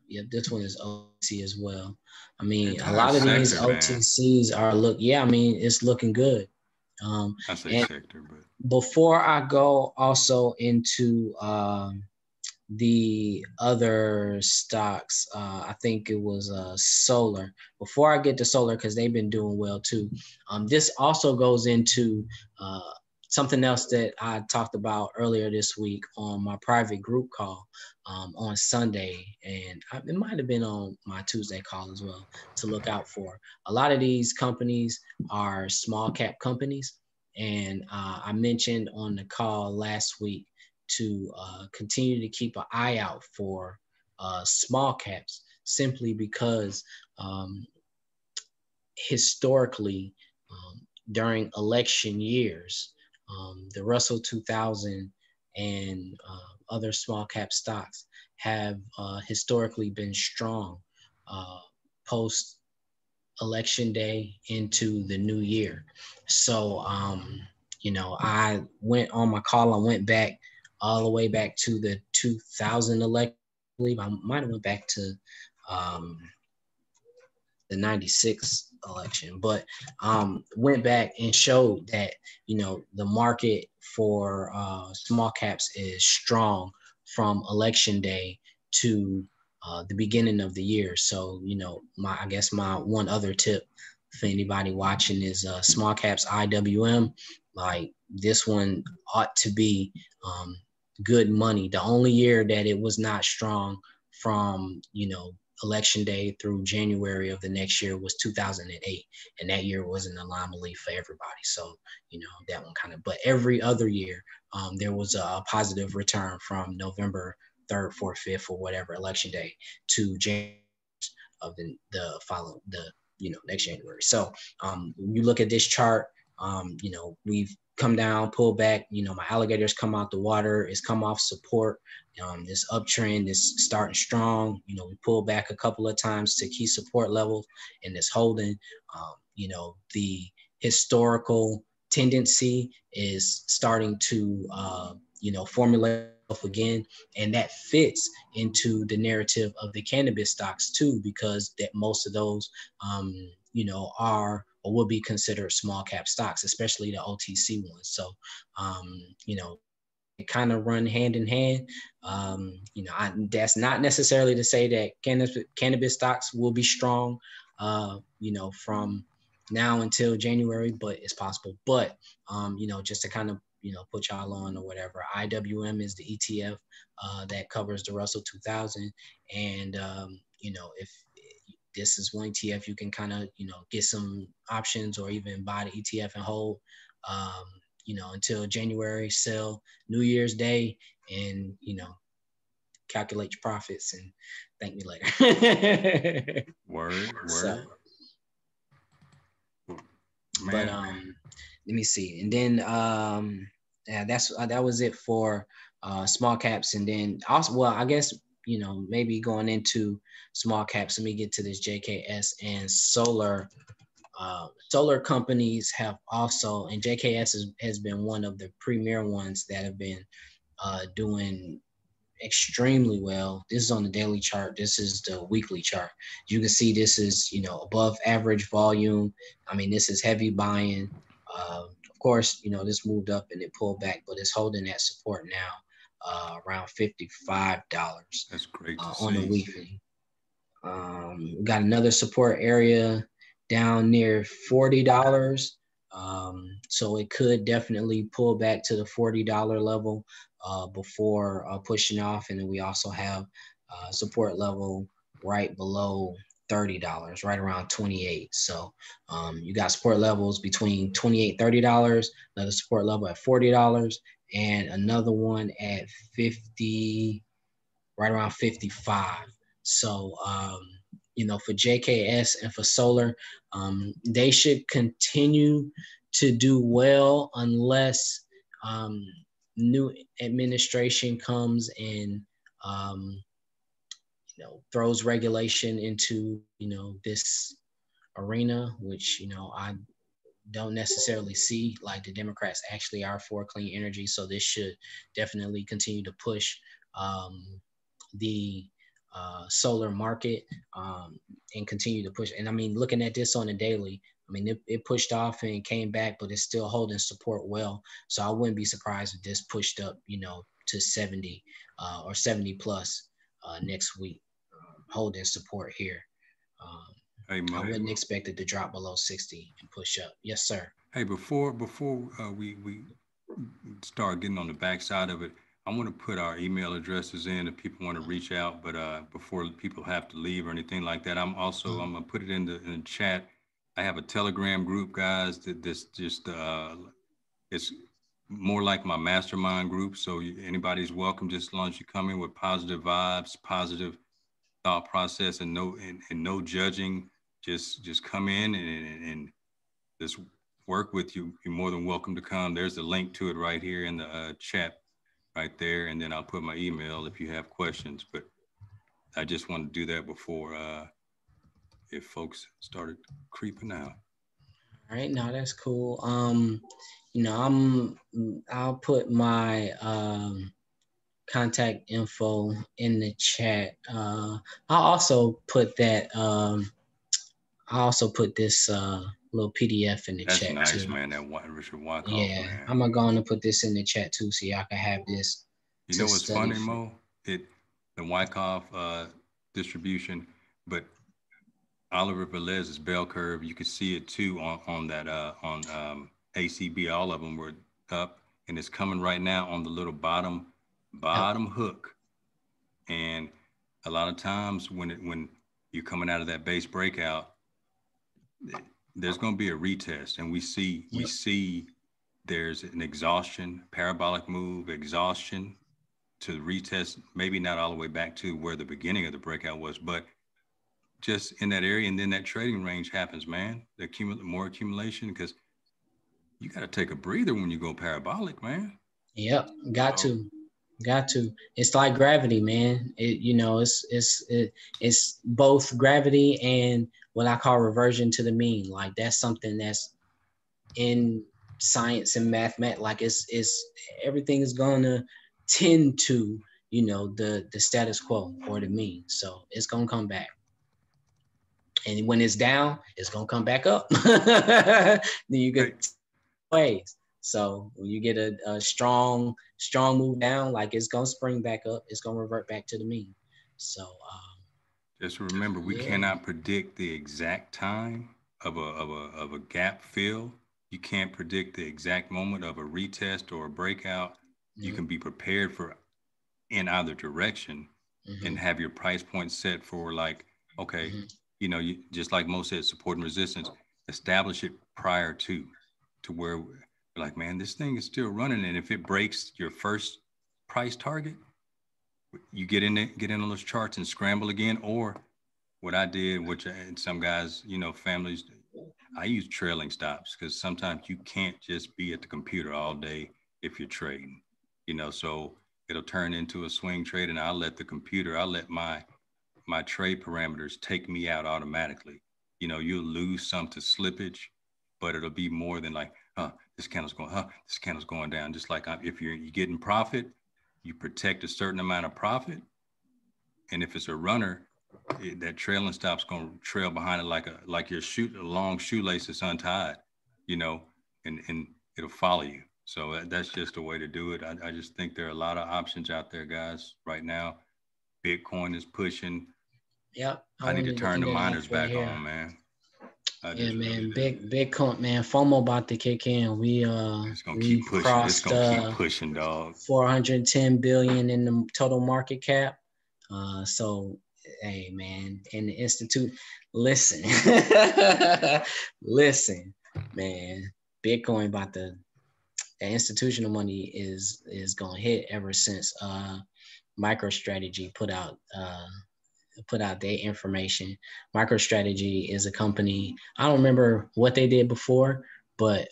Yep, this one is OTC as well. I mean, a lot of these OTCs are I mean, it's looking good. I say sector, but before I go also into the other stocks, I think it was solar. Before I get to solar, because they've been doing well too. This also goes into something else that I talked about earlier this week on my private group call on Sunday, and it might have been on my Tuesday call as well, to look out for. A lot of these companies are small cap companies, and I mentioned on the call last week to continue to keep an eye out for small caps, simply because historically during election years, the Russell 2000 and other small cap stocks have historically been strong post election day into the new year. So, I went on my call, I went back all the way back to the 2000 election. I believe I might have went back to the 96 election, but went back and showed that, the market for small caps is strong from election day to the beginning of the year. So, I guess my one other tip for anybody watching is small caps IWM. Like, this one ought to be good money. The only year that it was not strong from, election day through January of the next year was 2008. And that year was an anomaly for everybody. So, that one kind of, but every other year, there was a positive return from November 3rd, 4th, 5th, or whatever election day to January of the following, next January. So when you look at this chart, we've come down, pull back, my alligators come out the water, it's come off support. This uptrend is starting strong. We pull back a couple of times to key support levels, and it's holding. The historical tendency is starting to, formulate again, and that fits into the narrative of the cannabis stocks too, because that most of those, are or will be considered small cap stocks, especially the OTC ones. So, it kind of run hand in hand. That's not necessarily to say that cannabis stocks will be strong, from now until January, but it's possible. But, just to kind of, put y'all on or whatever, IWM is the ETF that covers the Russell 2000. And, if this is one ETF, you can kind of, get some options or even buy the ETF and hold, until January, sell New Year's Day, and, calculate your profits and thank me later. Word. So, but let me see. And then that was it for small caps. And then also, well, I guess you know, maybe going into small caps, let me get to this JKS and solar. Solar companies have also, and JKS has been one of the premier ones that have been doing extremely well. This is on the daily chart. This is the weekly chart. You can see this is, you know, above average volume. I mean, this is heavy buying. Of course, you know, this moved up and it pulled back, but it's holding that support now around $55. That's great to on the see. weekly. We got another support area down near $40. So it could definitely pull back to the $40 level before pushing off. And then we also have support level right below $30, right around 28. So you got support levels between $28, $30, another support level at $40, and another one at 50, right around 55. So, you know, for JKS and for solar, they should continue to do well unless new administration comes and, you know, throws regulation into, you know, this arena, which, you know, I don't necessarily see. Like, the Democrats actually are for clean energy. So this should definitely continue to push the solar market and continue to push. And I mean, looking at this on a daily, I mean, it pushed off and came back, but it's still holding support well. So I wouldn't be surprised if this pushed up, you know, to 70 or 70 plus next week, holding support here. Hey, Mo, I wouldn't expect it to drop below 60 and push up. Yes, sir. Hey, before we start getting on the backside of it, I want to put our email addresses in if people want to reach out, but before people have to leave or anything like that, I'm gonna put it in the chat. I have a Telegram group, guys. That this just it's more like my mastermind group. So anybody's welcome, just as long as you come in with positive vibes, positive thought process, and no judging. Just come in and just work with you. You're more than welcome to come. There's a link to it right here in the chat right there. And then I'll put my email if you have questions, but I just want to do that before if folks started creeping out. All right, no, that's cool. You know, I'll put my contact info in the chat. I'll also put that I also put this little PDF in the That's chat nice, too. man. That Richard Wyckoff, yeah, man. I'm gonna go on and put this in the chat too, so y'all can have this. You know what's funny, Mo? The Wyckoff distribution, but Oliver Velez's bell curve, you could see it too on that on ACB. All of them were up, and it's coming right now on the little bottom hook. And a lot of times when you're coming out of that base breakout, there's going to be a retest, and we see there's an exhaustion, parabolic move, exhaustion to the retest, maybe not all the way back to where the beginning of the breakout was, but just in that area. And then that trading range happens, man. The more accumulation, because you got to take a breather when you go parabolic, man. Yep, got to. It's like gravity, man. You know, it's both gravity and what I call reversion to the mean. Like, that's something that's in science and mathematics. Like, it's everything is gonna tend to, you know, the status quo or the mean. So it's gonna come back. And when it's down, it's gonna come back up. Then you get ways. So when you get a strong move down, like, it's gonna spring back up, it's gonna revert back to the mean. So just remember, we cannot predict the exact time of a gap fill. You can't predict the exact moment of a retest or a breakout. You can be prepared for in either direction and have your price point set for, like, okay, you know, you just like Mo said, support and resistance, establish it prior to where we're like, man, this thing is still running. And if it breaks your first price target, you get in on those charts and scramble again. Or what I did, which some guys, you know, families, I use trailing stops, because sometimes you can't just be at the computer all day if you're trading, you know. So it'll turn into a swing trade, and I'll let my trade parameters take me out automatically. You know, you'll lose some to slippage, but it'll be more than like, this candle's going down. Just like if you're getting profit, you protect a certain amount of profit. And if it's a runner, that trailing stop's going to trail behind it like your a long shoelace is untied, you know, and it'll follow you. So that's just a way to do it. I just think there are a lot of options out there, guys, right now. Bitcoin is pushing. Yep. I need to turn the miners back on, man. Yeah, man. Bitcoin, man. FOMO about to kick in. We it's gonna keep pushing. It's gonna keep pushing, dog. 410 billion in the total market cap. So hey, man, and the institute, listen, listen, man. Bitcoin about the institutional money is gonna hit ever since MicroStrategy put out their information. MicroStrategy is a company. I don't remember what they did before, but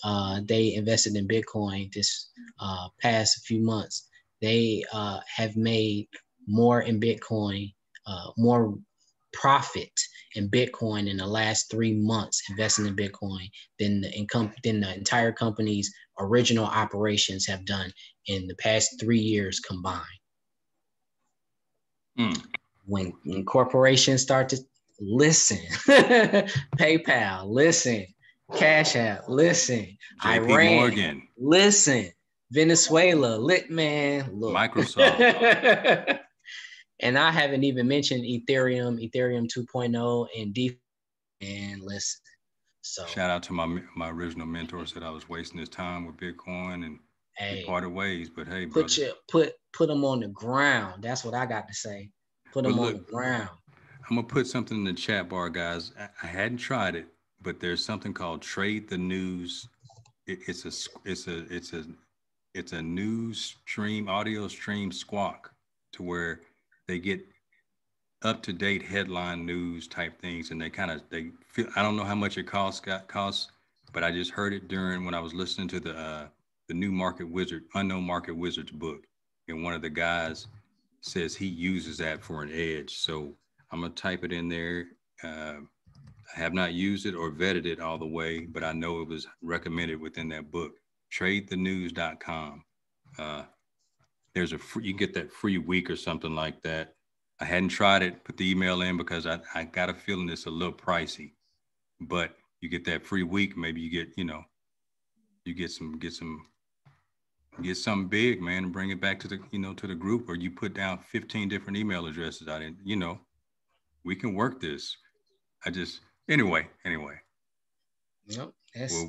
they invested in Bitcoin this past few months. They have made more in Bitcoin, more profit in Bitcoin in the last 3 months investing in Bitcoin than the entire company's original operations have done in the past 3 years combined. When corporations start to listen, PayPal, listen, Cash App, listen, JP Iran, Morgan, listen, Venezuela, man, look. Microsoft. And I haven't even mentioned Ethereum 2.0 and DeFi, and listen. So shout out to my original mentor, said I was wasting his time with Bitcoin and we parted ways, but hey, brother. Put them on the ground. That's what I got to say. Put them on the ground. I'm gonna put something in the chat bar, guys. I hadn't tried it, but there's something called Trade the News. It's a news stream, audio stream squawk, to where they get up-to-date headline news type things, and they feel, I don't know how much it costs, but I just heard it when I was listening to the new Unknown Market Wizard's book, and one of the guys says he uses that for an edge. So I'm gonna type it in there. I have not used it or vetted it all the way, but I know it was recommended within that book. TradeTheNews.com. There's you can get that free week or something like that. I hadn't tried it, put the email in because I got a feeling it's a little pricey, but you get that free week. Maybe you get something big, man, and bring it back to the group, or you put down 15 different email addresses. We can work this. Anyway. Yep,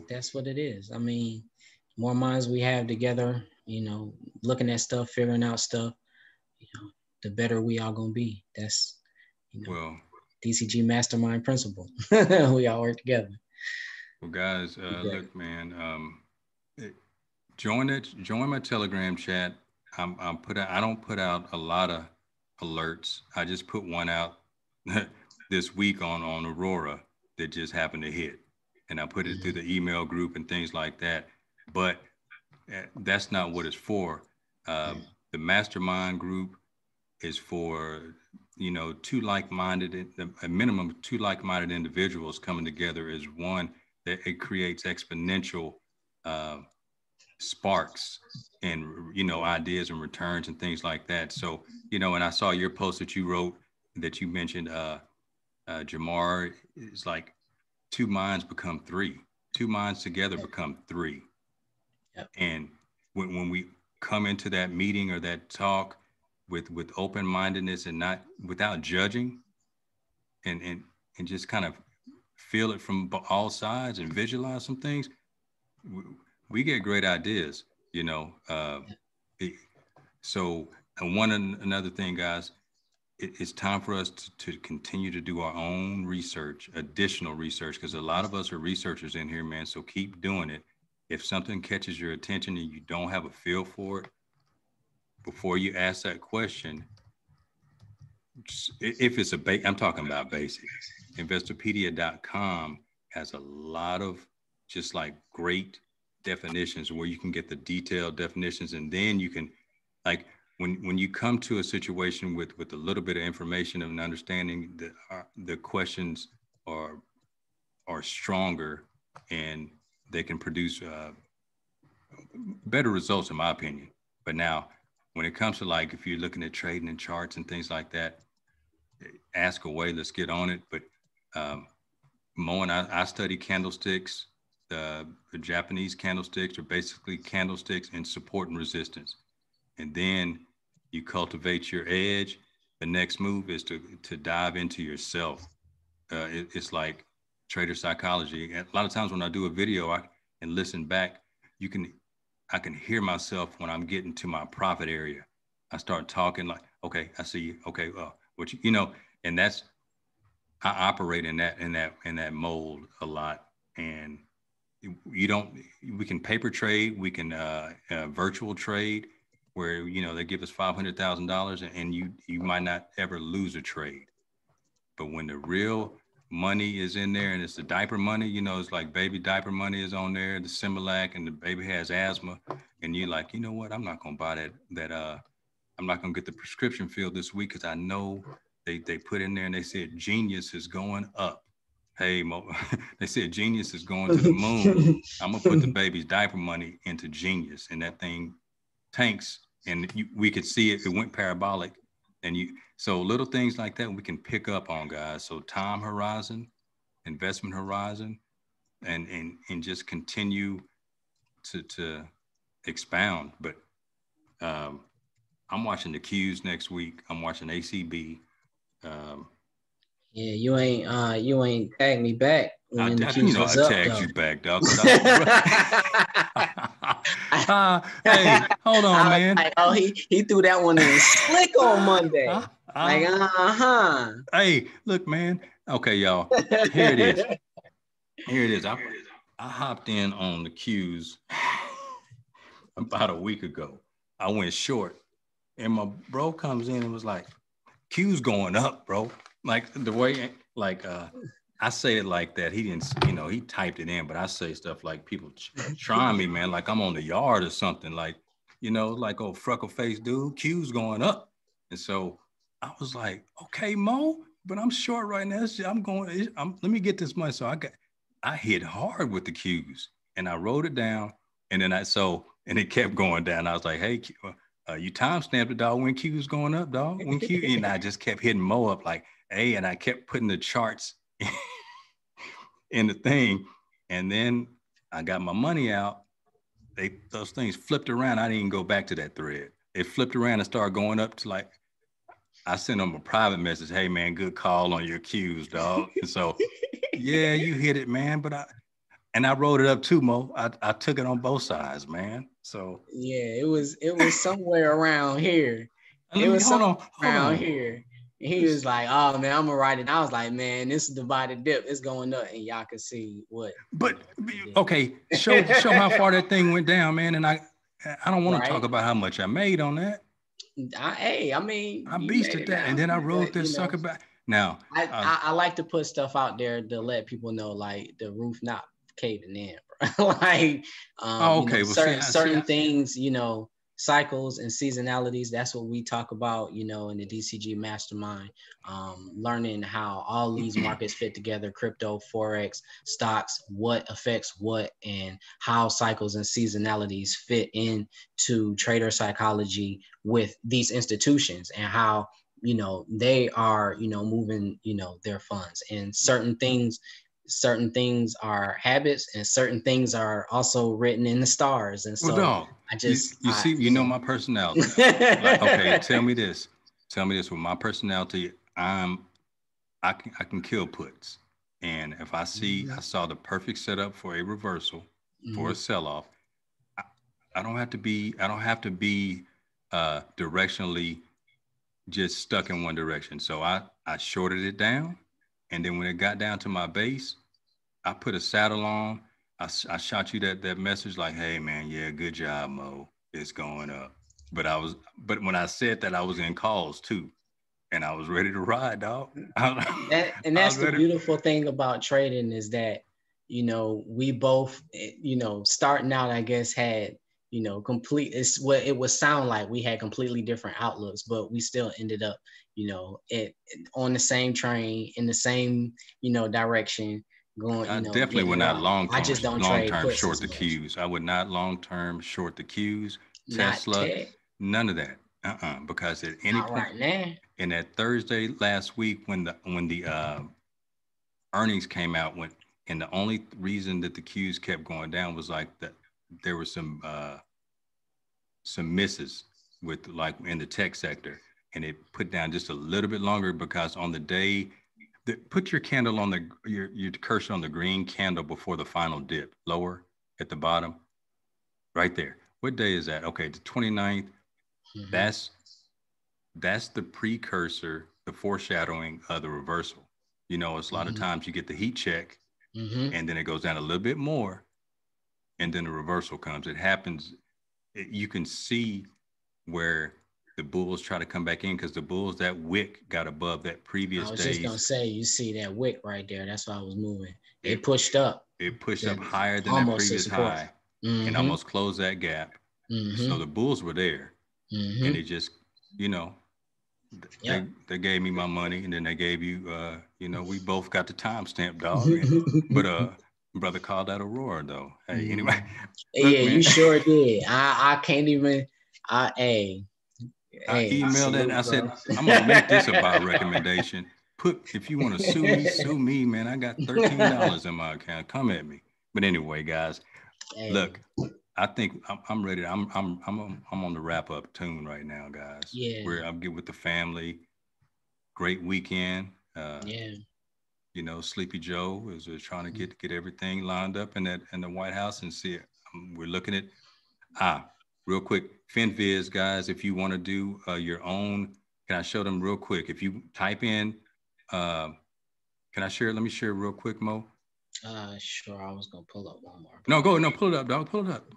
that's what it is. I mean, more minds we have together, looking at stuff, figuring out stuff, the better we all gonna be. That's DCG mastermind principle. We all work together. Well, guys, look, man, join my Telegram chat. I don't put out a lot of alerts. I just put one out this week on Aurora that just happened to hit, and I put it through the email group and things like that. But that's not what it's for. The mastermind group is for a minimum of two like-minded individuals coming together as one. That it creates exponential sparks and ideas and returns and things like that. So and I saw your post that you wrote that you mentioned Jamar, is like 2 minds become 3. 2 minds together become 3. Yep. And when we come into that meeting or that talk with open-mindedness and not without judging and just kind of feel it from all sides and visualize some things, we get great ideas, So another thing, guys, it's time for us to continue to do our own research, additional research, because a lot of us are researchers in here, man. So keep doing it. If something catches your attention and you don't have a feel for it, before you ask that question, if it's I'm talking about basics. Investopedia.com has a lot of just like great definitions where you can get the detailed definitions, and then you can, like when you come to a situation with a little bit of information and understanding, the questions are stronger, and they can produce better results, in my opinion. But now, when it comes to, like, if you're looking at trading and charts and things like that, ask away. Let's get on it. But Mo and I study candlesticks. The Japanese candlesticks are basically candlesticks in support and resistance. And then you cultivate your edge. The next move is to dive into yourself. It's like trader psychology. A lot of times when I do a video and listen back, I can hear myself when I'm getting to my profit area. I start talking like, okay, I see you. Okay, what you know, and that's, I operate in that mold a lot. And we can paper trade, we can virtual trade, where, you know, they give us $500,000 and you might not ever lose a trade. But when the real money is in there, and it's the diaper money, you know, it's like baby diaper money is on there, the Similac, and the baby has asthma, and you're like, you know what, I'm not gonna buy that I'm not gonna get the prescription filled this week because I know they put in there and they said Genius is going up. Hey, Mo, they said Genius is going to the moon. I'm gonna put the baby's diaper money into Genius, and that thing tanks, and we could see it went parabolic. And so little things like that we can pick up on, guys. So time horizon, investment horizon, and just continue to expound. But I'm watching the Qs next week. I'm watching ACB. Yeah, you ain't tagged me back when the Qs was I up, tagged though. you back, dog. Hey, hold on, man. Like, oh, he threw that one in slick on Monday. Hey, look, man. Okay, y'all. Here it is. Here it is. I hopped in on the Qs about a week ago. I went short, and my bro comes in and was like, "Qs going up, bro." Like the way, like I say it like that. He didn't, you know, he typed it in, but I say stuff like people trying me, man, like I'm on the yard or something, like, you know, like, oh, freckle face dude, Q's going up. And so I was like, okay, Mo, but I'm short right now. Let me get this money. So I hit hard with the Q's, and I wrote it down, and then and it kept going down. I was like, hey, you time stamped it, dog, when Q's going up, dog, when Q, and I just kept hitting Mo up like, hey, and I kept putting the charts in the thing, and then I got my money out. Those things flipped around. I didn't even go back to that thread. It flipped around and started going up to, like, I sent them a private message. Hey, man, good call on your Qs, dog. And so, yeah, you hit it, man. But I wrote it up too, Mo. I took it on both sides, man. So yeah, it was somewhere around here. Hold on. Here. He was like, oh, man, I'm going to write it. I was like, man, this is divided dip. It's going up, and y'all can see what. But, okay, show how far that thing went down, man. And I don't want to talk about how much I made on that. I beasted that, and then I wrote this sucker back. Now, I like to put stuff out there to let people know, like, the roof not caving in, bro. Like, certain things, you know, cycles and seasonalities. That's what we talk about, you know, in the DCG mastermind, learning how all these markets fit together, crypto, Forex, stocks, what affects what, and how cycles and seasonalities fit into trader psychology with these institutions, and how, you know, they are, you know, moving, you know, their funds. And certain things are habits, and certain things are also written in the stars. And so, well, dog, you know my personality. Like, okay, tell me this with my personality, I can kill puts. And if I saw the perfect setup for a reversal, for a sell-off, I don't have to be directionally just stuck in one direction. So I shorted it down, and then when it got down to my base, I put a saddle on. I shot you that message like, hey, man, yeah, good job, Mo. It's going up. But when I said that, I was in calls too, and I was ready to ride, dog. That's the beautiful thing about trading, is that, you know, we both, you know, starting out, I guess, had, complete. It's what it would sound like. We had completely different outlooks, but we still ended up, on the same train in the same, direction. Going, I definitely would not long term short the much. Qs. I would not long term short the Qs, Not Tesla, Tech. none of that. Because at any Not point right now. in that Thursday last week when the earnings came out, and the only reason that the Qs kept going down was like that there were some misses with like in the tech sector, and it put down just a little bit longer because on the day. Put your candle on your cursor on the green candle before the final dip, lower at the bottom, right there. What day is that? Okay, the 29th. Mm-hmm. That's the precursor, the foreshadowing of the reversal. It's a lot of times you get the heat check, and then it goes down a little bit more, and then the reversal comes. It happens. You can see where the bulls try to come back in because the bulls, that wick got above that previous day. I was just going to say, you see that wick right there. That's why I was moving. It pushed up. It pushed up higher than that previous high and almost closed that gap. So the bulls were there. And it just, they gave me my money, and then they gave you, we both got the timestamp, dog. But brother called out Aurora, though. Hey, anyway. Look, man. You sure did. I can't even, I emailed it and I said, I'm going to make this a buy recommendation. If you want to sue me, man, I got $13 in my account. Come at me. But anyway, guys, look, I think I'm ready. I'm on the wrap up tune right now, guys. Yeah. I'm good with the family. Great weekend. Sleepy Joe is trying to get everything lined up in the White House and see it. We're looking at real quick, FinViz, guys, if you want to do your own, can I show them real quick? If you type in, can I share it? Let me share it real quick, Mo. Sure. I was going to pull up one more. No, pull it up, dog. Pull it up.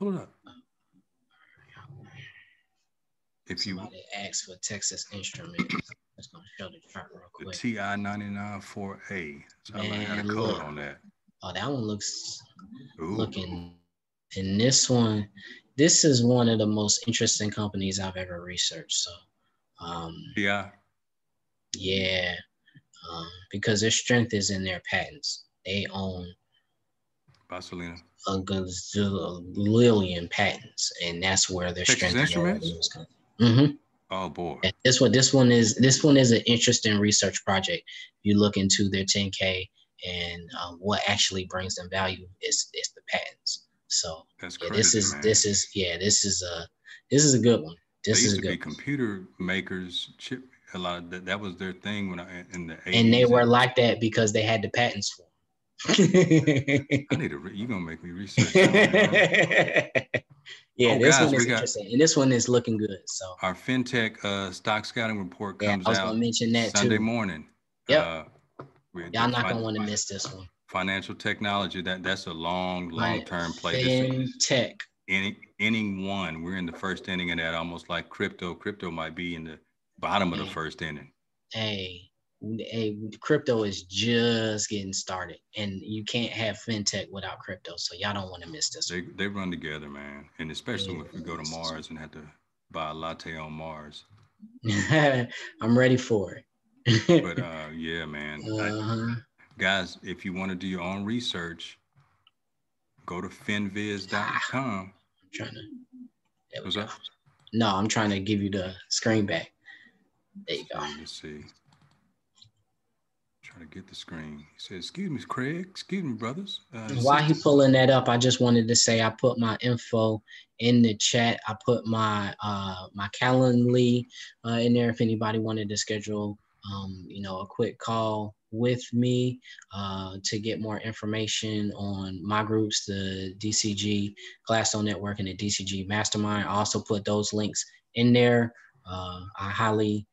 If somebody asks for Texas Instruments, it's going to show the chart real quick. The TI 994A. So I had a code on that. Oh, that one looks looking. And this is one of the most interesting companies I've ever researched. So, because their strength is in their patents. They own Baselina. a gazillion patents, and that's where their strength is coming. Oh boy. And this one is an interesting research project. You look into their 10K, and what actually brings them value is the patents. So that's this is a good one. This used to be computer makers, chip. A lot of that was their thing when in the 80s. And they were like that because they had the patents for them. You gonna make me research. This one is interesting, and this one is looking good. So our fintech stock scouting report comes I was gonna mention that Sunday morning. Yep. Y'all not gonna want to miss this one. Financial technology, that's a long-term play. Fintech. Inning one, we're in the first inning of that, almost like crypto. Crypto might be in the bottom of the first inning. Hey, crypto is just getting started, and you can't have fintech without crypto. So y'all don't want to miss this. They run together, man, and especially if we go to Mars and have to buy a latte on Mars. I'm ready for it. But yeah, man. Guys, if you want to do your own research, go to finviz.com. I'm trying to. What's up? No, I'm trying to give you the screen back. There you go. Let's see. Trying to get the screen. He says, "Excuse me, Craig. Excuse me, brothers." While he pulling that up, I just wanted to say I put my info in the chat. I put my my Calendly in there if anybody wanted to schedule a quick call with me to get more information on my groups, the DCG Gladstone Network and the DCG Mastermind. I also put those links in there. I highly,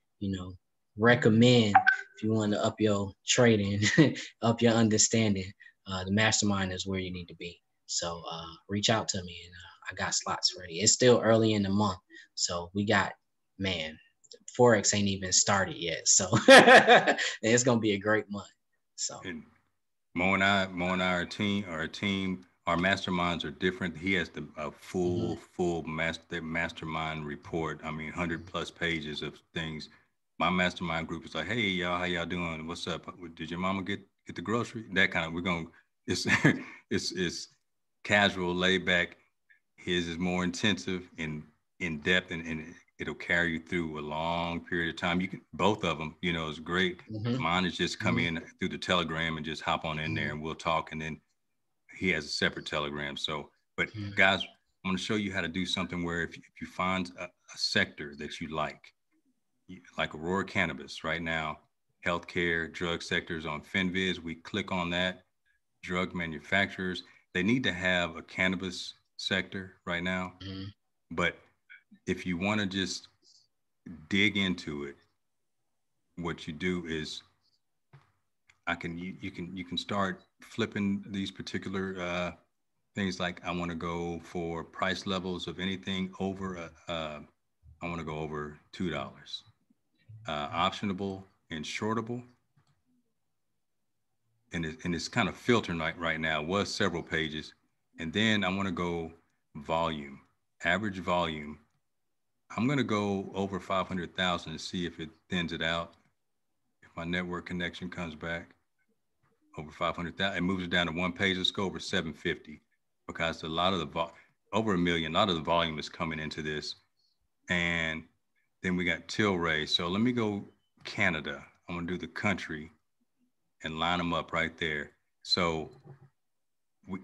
recommend if you want to up your trading, up your understanding, the Mastermind is where you need to be. So reach out to me, and I got slots ready. It's still early in the month, so we got, Forex ain't even started yet, so it's gonna be a great month. So and Mo and I, our team, our masterminds are different. He has the full mastermind report. I mean, 100+ pages of things. My mastermind group is like, hey y'all, how y'all doing? What's up? Did your mama get the grocery? That kind of. We're gonna. It's it's casual, laid back. His is more intensive and in depth, and it'll carry you through a long period of time. You can both of them. You know, it's great. Mine is just come in through the Telegram and just hop on in there, and we'll talk, and then he has a separate Telegram. So, but guys, I'm going to show you how to do something where if you find a sector that you like Aurora Cannabis right now, healthcare, drug sectors on FinViz, we click on that. Drug manufacturers, they need to have a cannabis sector right now. But if you want to just dig into it, what you do is you can start flipping these particular things. Like I want to go for price levels of anything over I want to go over $2, optionable and shortable, and it's kind of filtering right now. It was several pages, and then I want to go volume, average volume. I'm going to go over 500,000 and see if it thins it out. If my network connection comes back over 500,000, it moves it down to one page. Let's go over 750, because a lot of the over 1 million, a lot of the volume is coming into this. And then we got Tilray. So let me go Canada. I'm going to do the country and line them up right there. So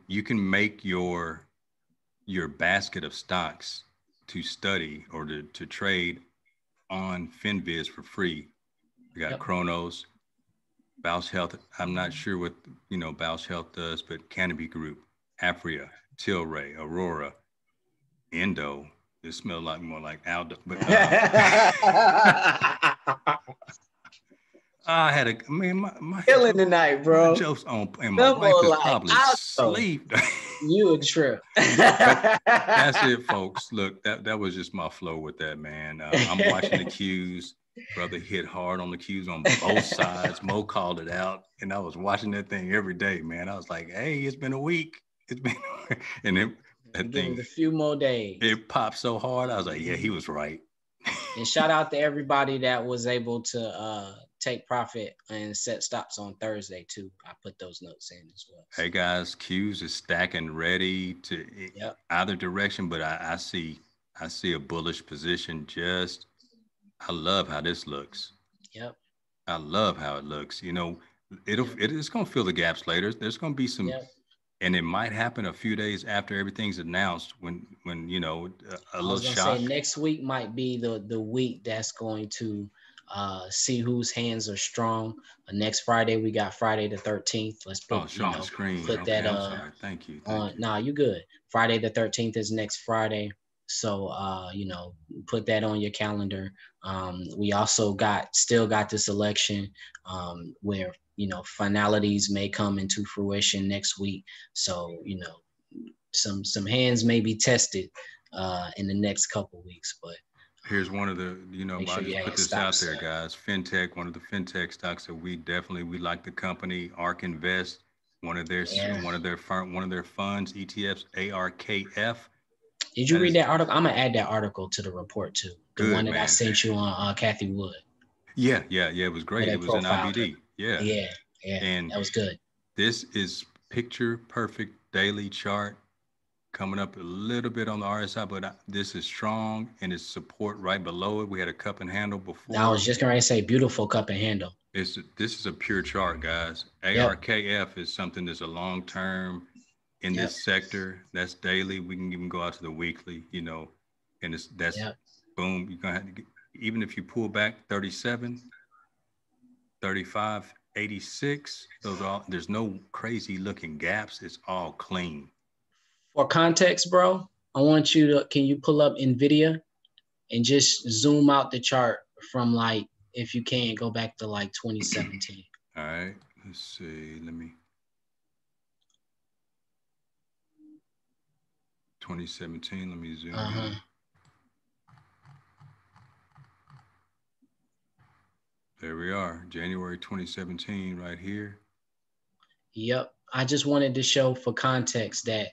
you can make your basket of stocks to study or to trade on FinViz for free. We got Chronos, Bausch Health. I'm not sure what Bausch Health does, but Canopy Group, Apria, Tilray, Aurora, Endo. It smells like more like Aldo. But I had my killing tonight, bro. Jokes on, and my wife is probably asleep. You a trip. That's it, folks. Look, that was just my flow with that, man. I'm watching the cues. Brother hit hard on the cues on both sides. Mo called it out, and I was watching that thing every day, man. I was like, hey, it's been a week. It's been, and then that thing, a few more days. It popped so hard. I was like, yeah, he was right. And shout out to everybody that was able to take profit and set stops on Thursday too. I put those notes in as well. Hey guys, Q's is stacking ready to either direction, but I see a bullish position. I love how this looks. Yep. I love how it looks. It's gonna fill the gaps later. There's gonna be some. And it might happen a few days after everything's announced when a little shock. Say next week might be the week that's going to see whose hands are strong. Next Friday, we got Friday the 13th. Let's put, show on the screen. Put okay, that I'm sorry. Thank you. Nah, you good. Friday the 13th is next Friday. So, put that on your calendar. We also still got this election where, finalities may come into fruition next week. So, some hands may be tested in the next couple weeks, but here's one of the, I just put this out there, guys. Fintech, one of the fintech stocks that we like the company. ARK Invest, one of their funds, ETFs, ARKF. Did you read that article? I'm gonna add that article to the report too. The one that I sent you on Kathy Wood. Yeah. It was great. It was an IBD. Yeah. And that was good. This is picture perfect daily chart, coming up a little bit on the RSI, but this is strong, and it's support right below it. We had a cup and handle before. I was just going to say beautiful cup and handle. This is a pure chart, guys. ARKF is something that's a long term in this sector. That's daily. We can even go out to the weekly, and that's boom. You're gonna have to even if you pull back 37, 35, 86. There's no crazy looking gaps. It's all clean. For context, bro, I want you can you pull up NVIDIA and just zoom out the chart from if you can, go back to 2017. All right, let's see. 2017, let me zoom in. There we are, January 2017 right here. Yep. I just wanted to show for context that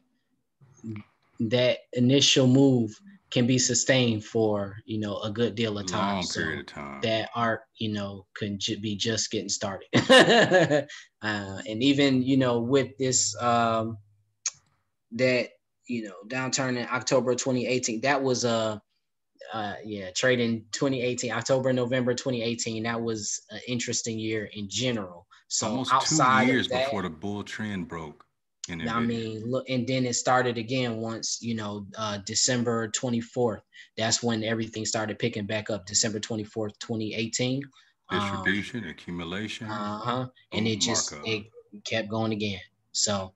that initial move can be sustained for, you know, a good deal of time. Long period of time. That art, you know, can be just getting started. And even, you know, with this, that, you know, downturn in October 2018, that was trading 2018, October, November 2018. That was an interesting year in general. So almost outside 2 years of that, before the bull trend broke. I mean, look, and then it started again once, you know, December 24th. That's when everything started picking back up. December 24th, 2018. Distribution, accumulation. And it kept going again. So,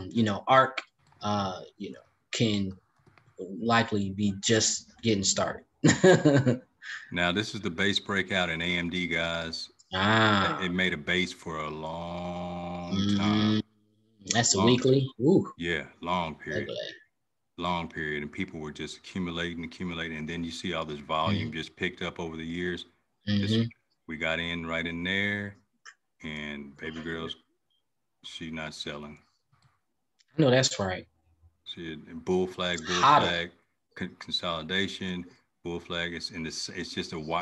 you know, ARC, you know, can likely be just getting started. Now, this is the base breakout in AMD, guys. It made a base for a long time. That's a weekly. Ooh. Yeah, long period. Long period. And people were just accumulating. And then you see all this volume just picked up over the years. We got in right in there. And baby girls, she's not selling. No, that's right. She had bull flag, consolidation, bull flag. It's just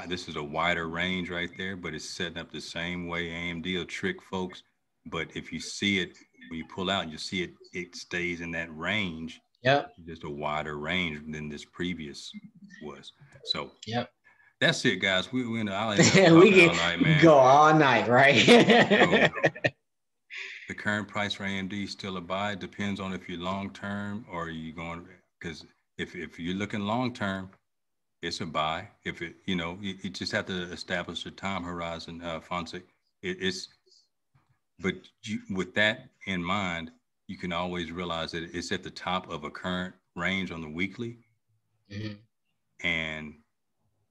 this is a wider range right there, but it's setting up the same way. AMD will trick folks. But if you see it, when you pull out, you see it stays in that range. Yep. Just a wider range than this previous was. So yep. That's it, guys. We we can all night, man. Go all night, right? So, the current price for AMD still a buy. It depends on if you're long term or you going, because if you're looking long term, it's a buy. If it, you know, you just have to establish a time horizon, Fonse. But with that in mind, you can always realize that it's at the top of a current range on the weekly, and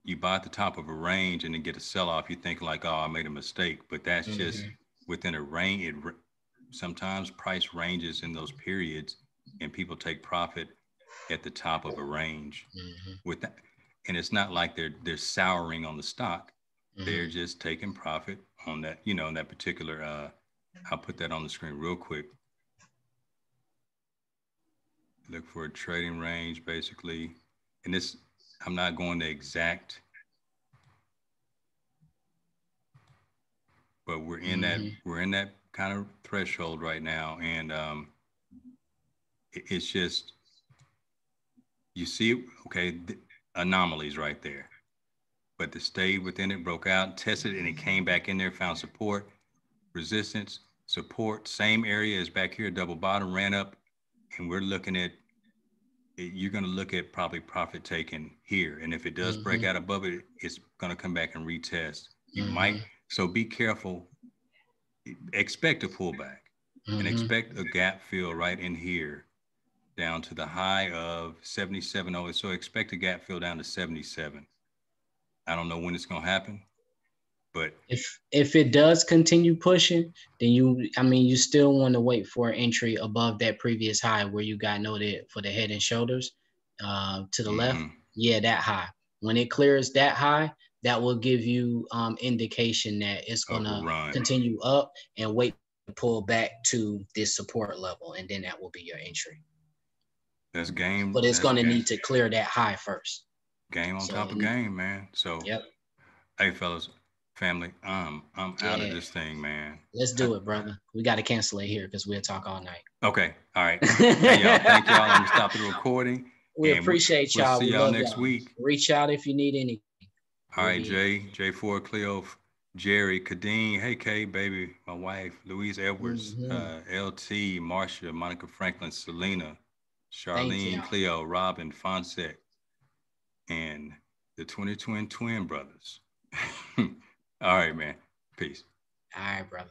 you buy at the top of a range and then get a sell-off, you think like, oh, I made a mistake. But that's just within a range. Sometimes price ranges in those periods and people take profit at the top of a range with that. And it's not like they're souring on the stock. They're just taking profit on that, you know, in that particular, I'll put that on the screen real quick. Look for a trading range, basically. And this, I'm not going to exact, but we're in that kind of threshold right now. And it's just, you see, okay, anomalies right there. But the stayed within it, broke out, tested, and it came back in there, found support, resistance, support, same area as back here, double bottom, ran up, and we're looking at, you're going to look at probably profit taken here. And if it does break out above it, it's going to come back and retest. You might, so be careful, expect a pullback and expect a gap fill right in here down to the high of 77.0. So expect a gap fill down to 77. I don't know when it's going to happen, but if it does continue pushing, then you still want to wait for an entry above that previous high where you got noted for the head and shoulders to the left. Yeah, that high. When it clears that high, that will give you indication that it's going to continue up and wait to pull back to this support level, and then that will be your entry. That's game. But it's going to need to clear that high first. Game on top of game, man. So, hey, fellas, family, I'm out of this thing, man. Let's do it, brother. We got to cancel it here because we'll talk all night. Okay. All right. Hey, y'all. Thank y'all. I'm going to stop the recording. We appreciate y'all. We'll see y'all next week. Reach out if you need anything. All right, J4, Cleo, Jerry, Kadeen, hey, Kay, baby, my wife, Louise Edwards, LT, Marsha, Monica Franklin, Selena, Charlene, Cleo, Robin, Fonsette, and the 20 twin brothers. All right, man. Peace. All right, brother.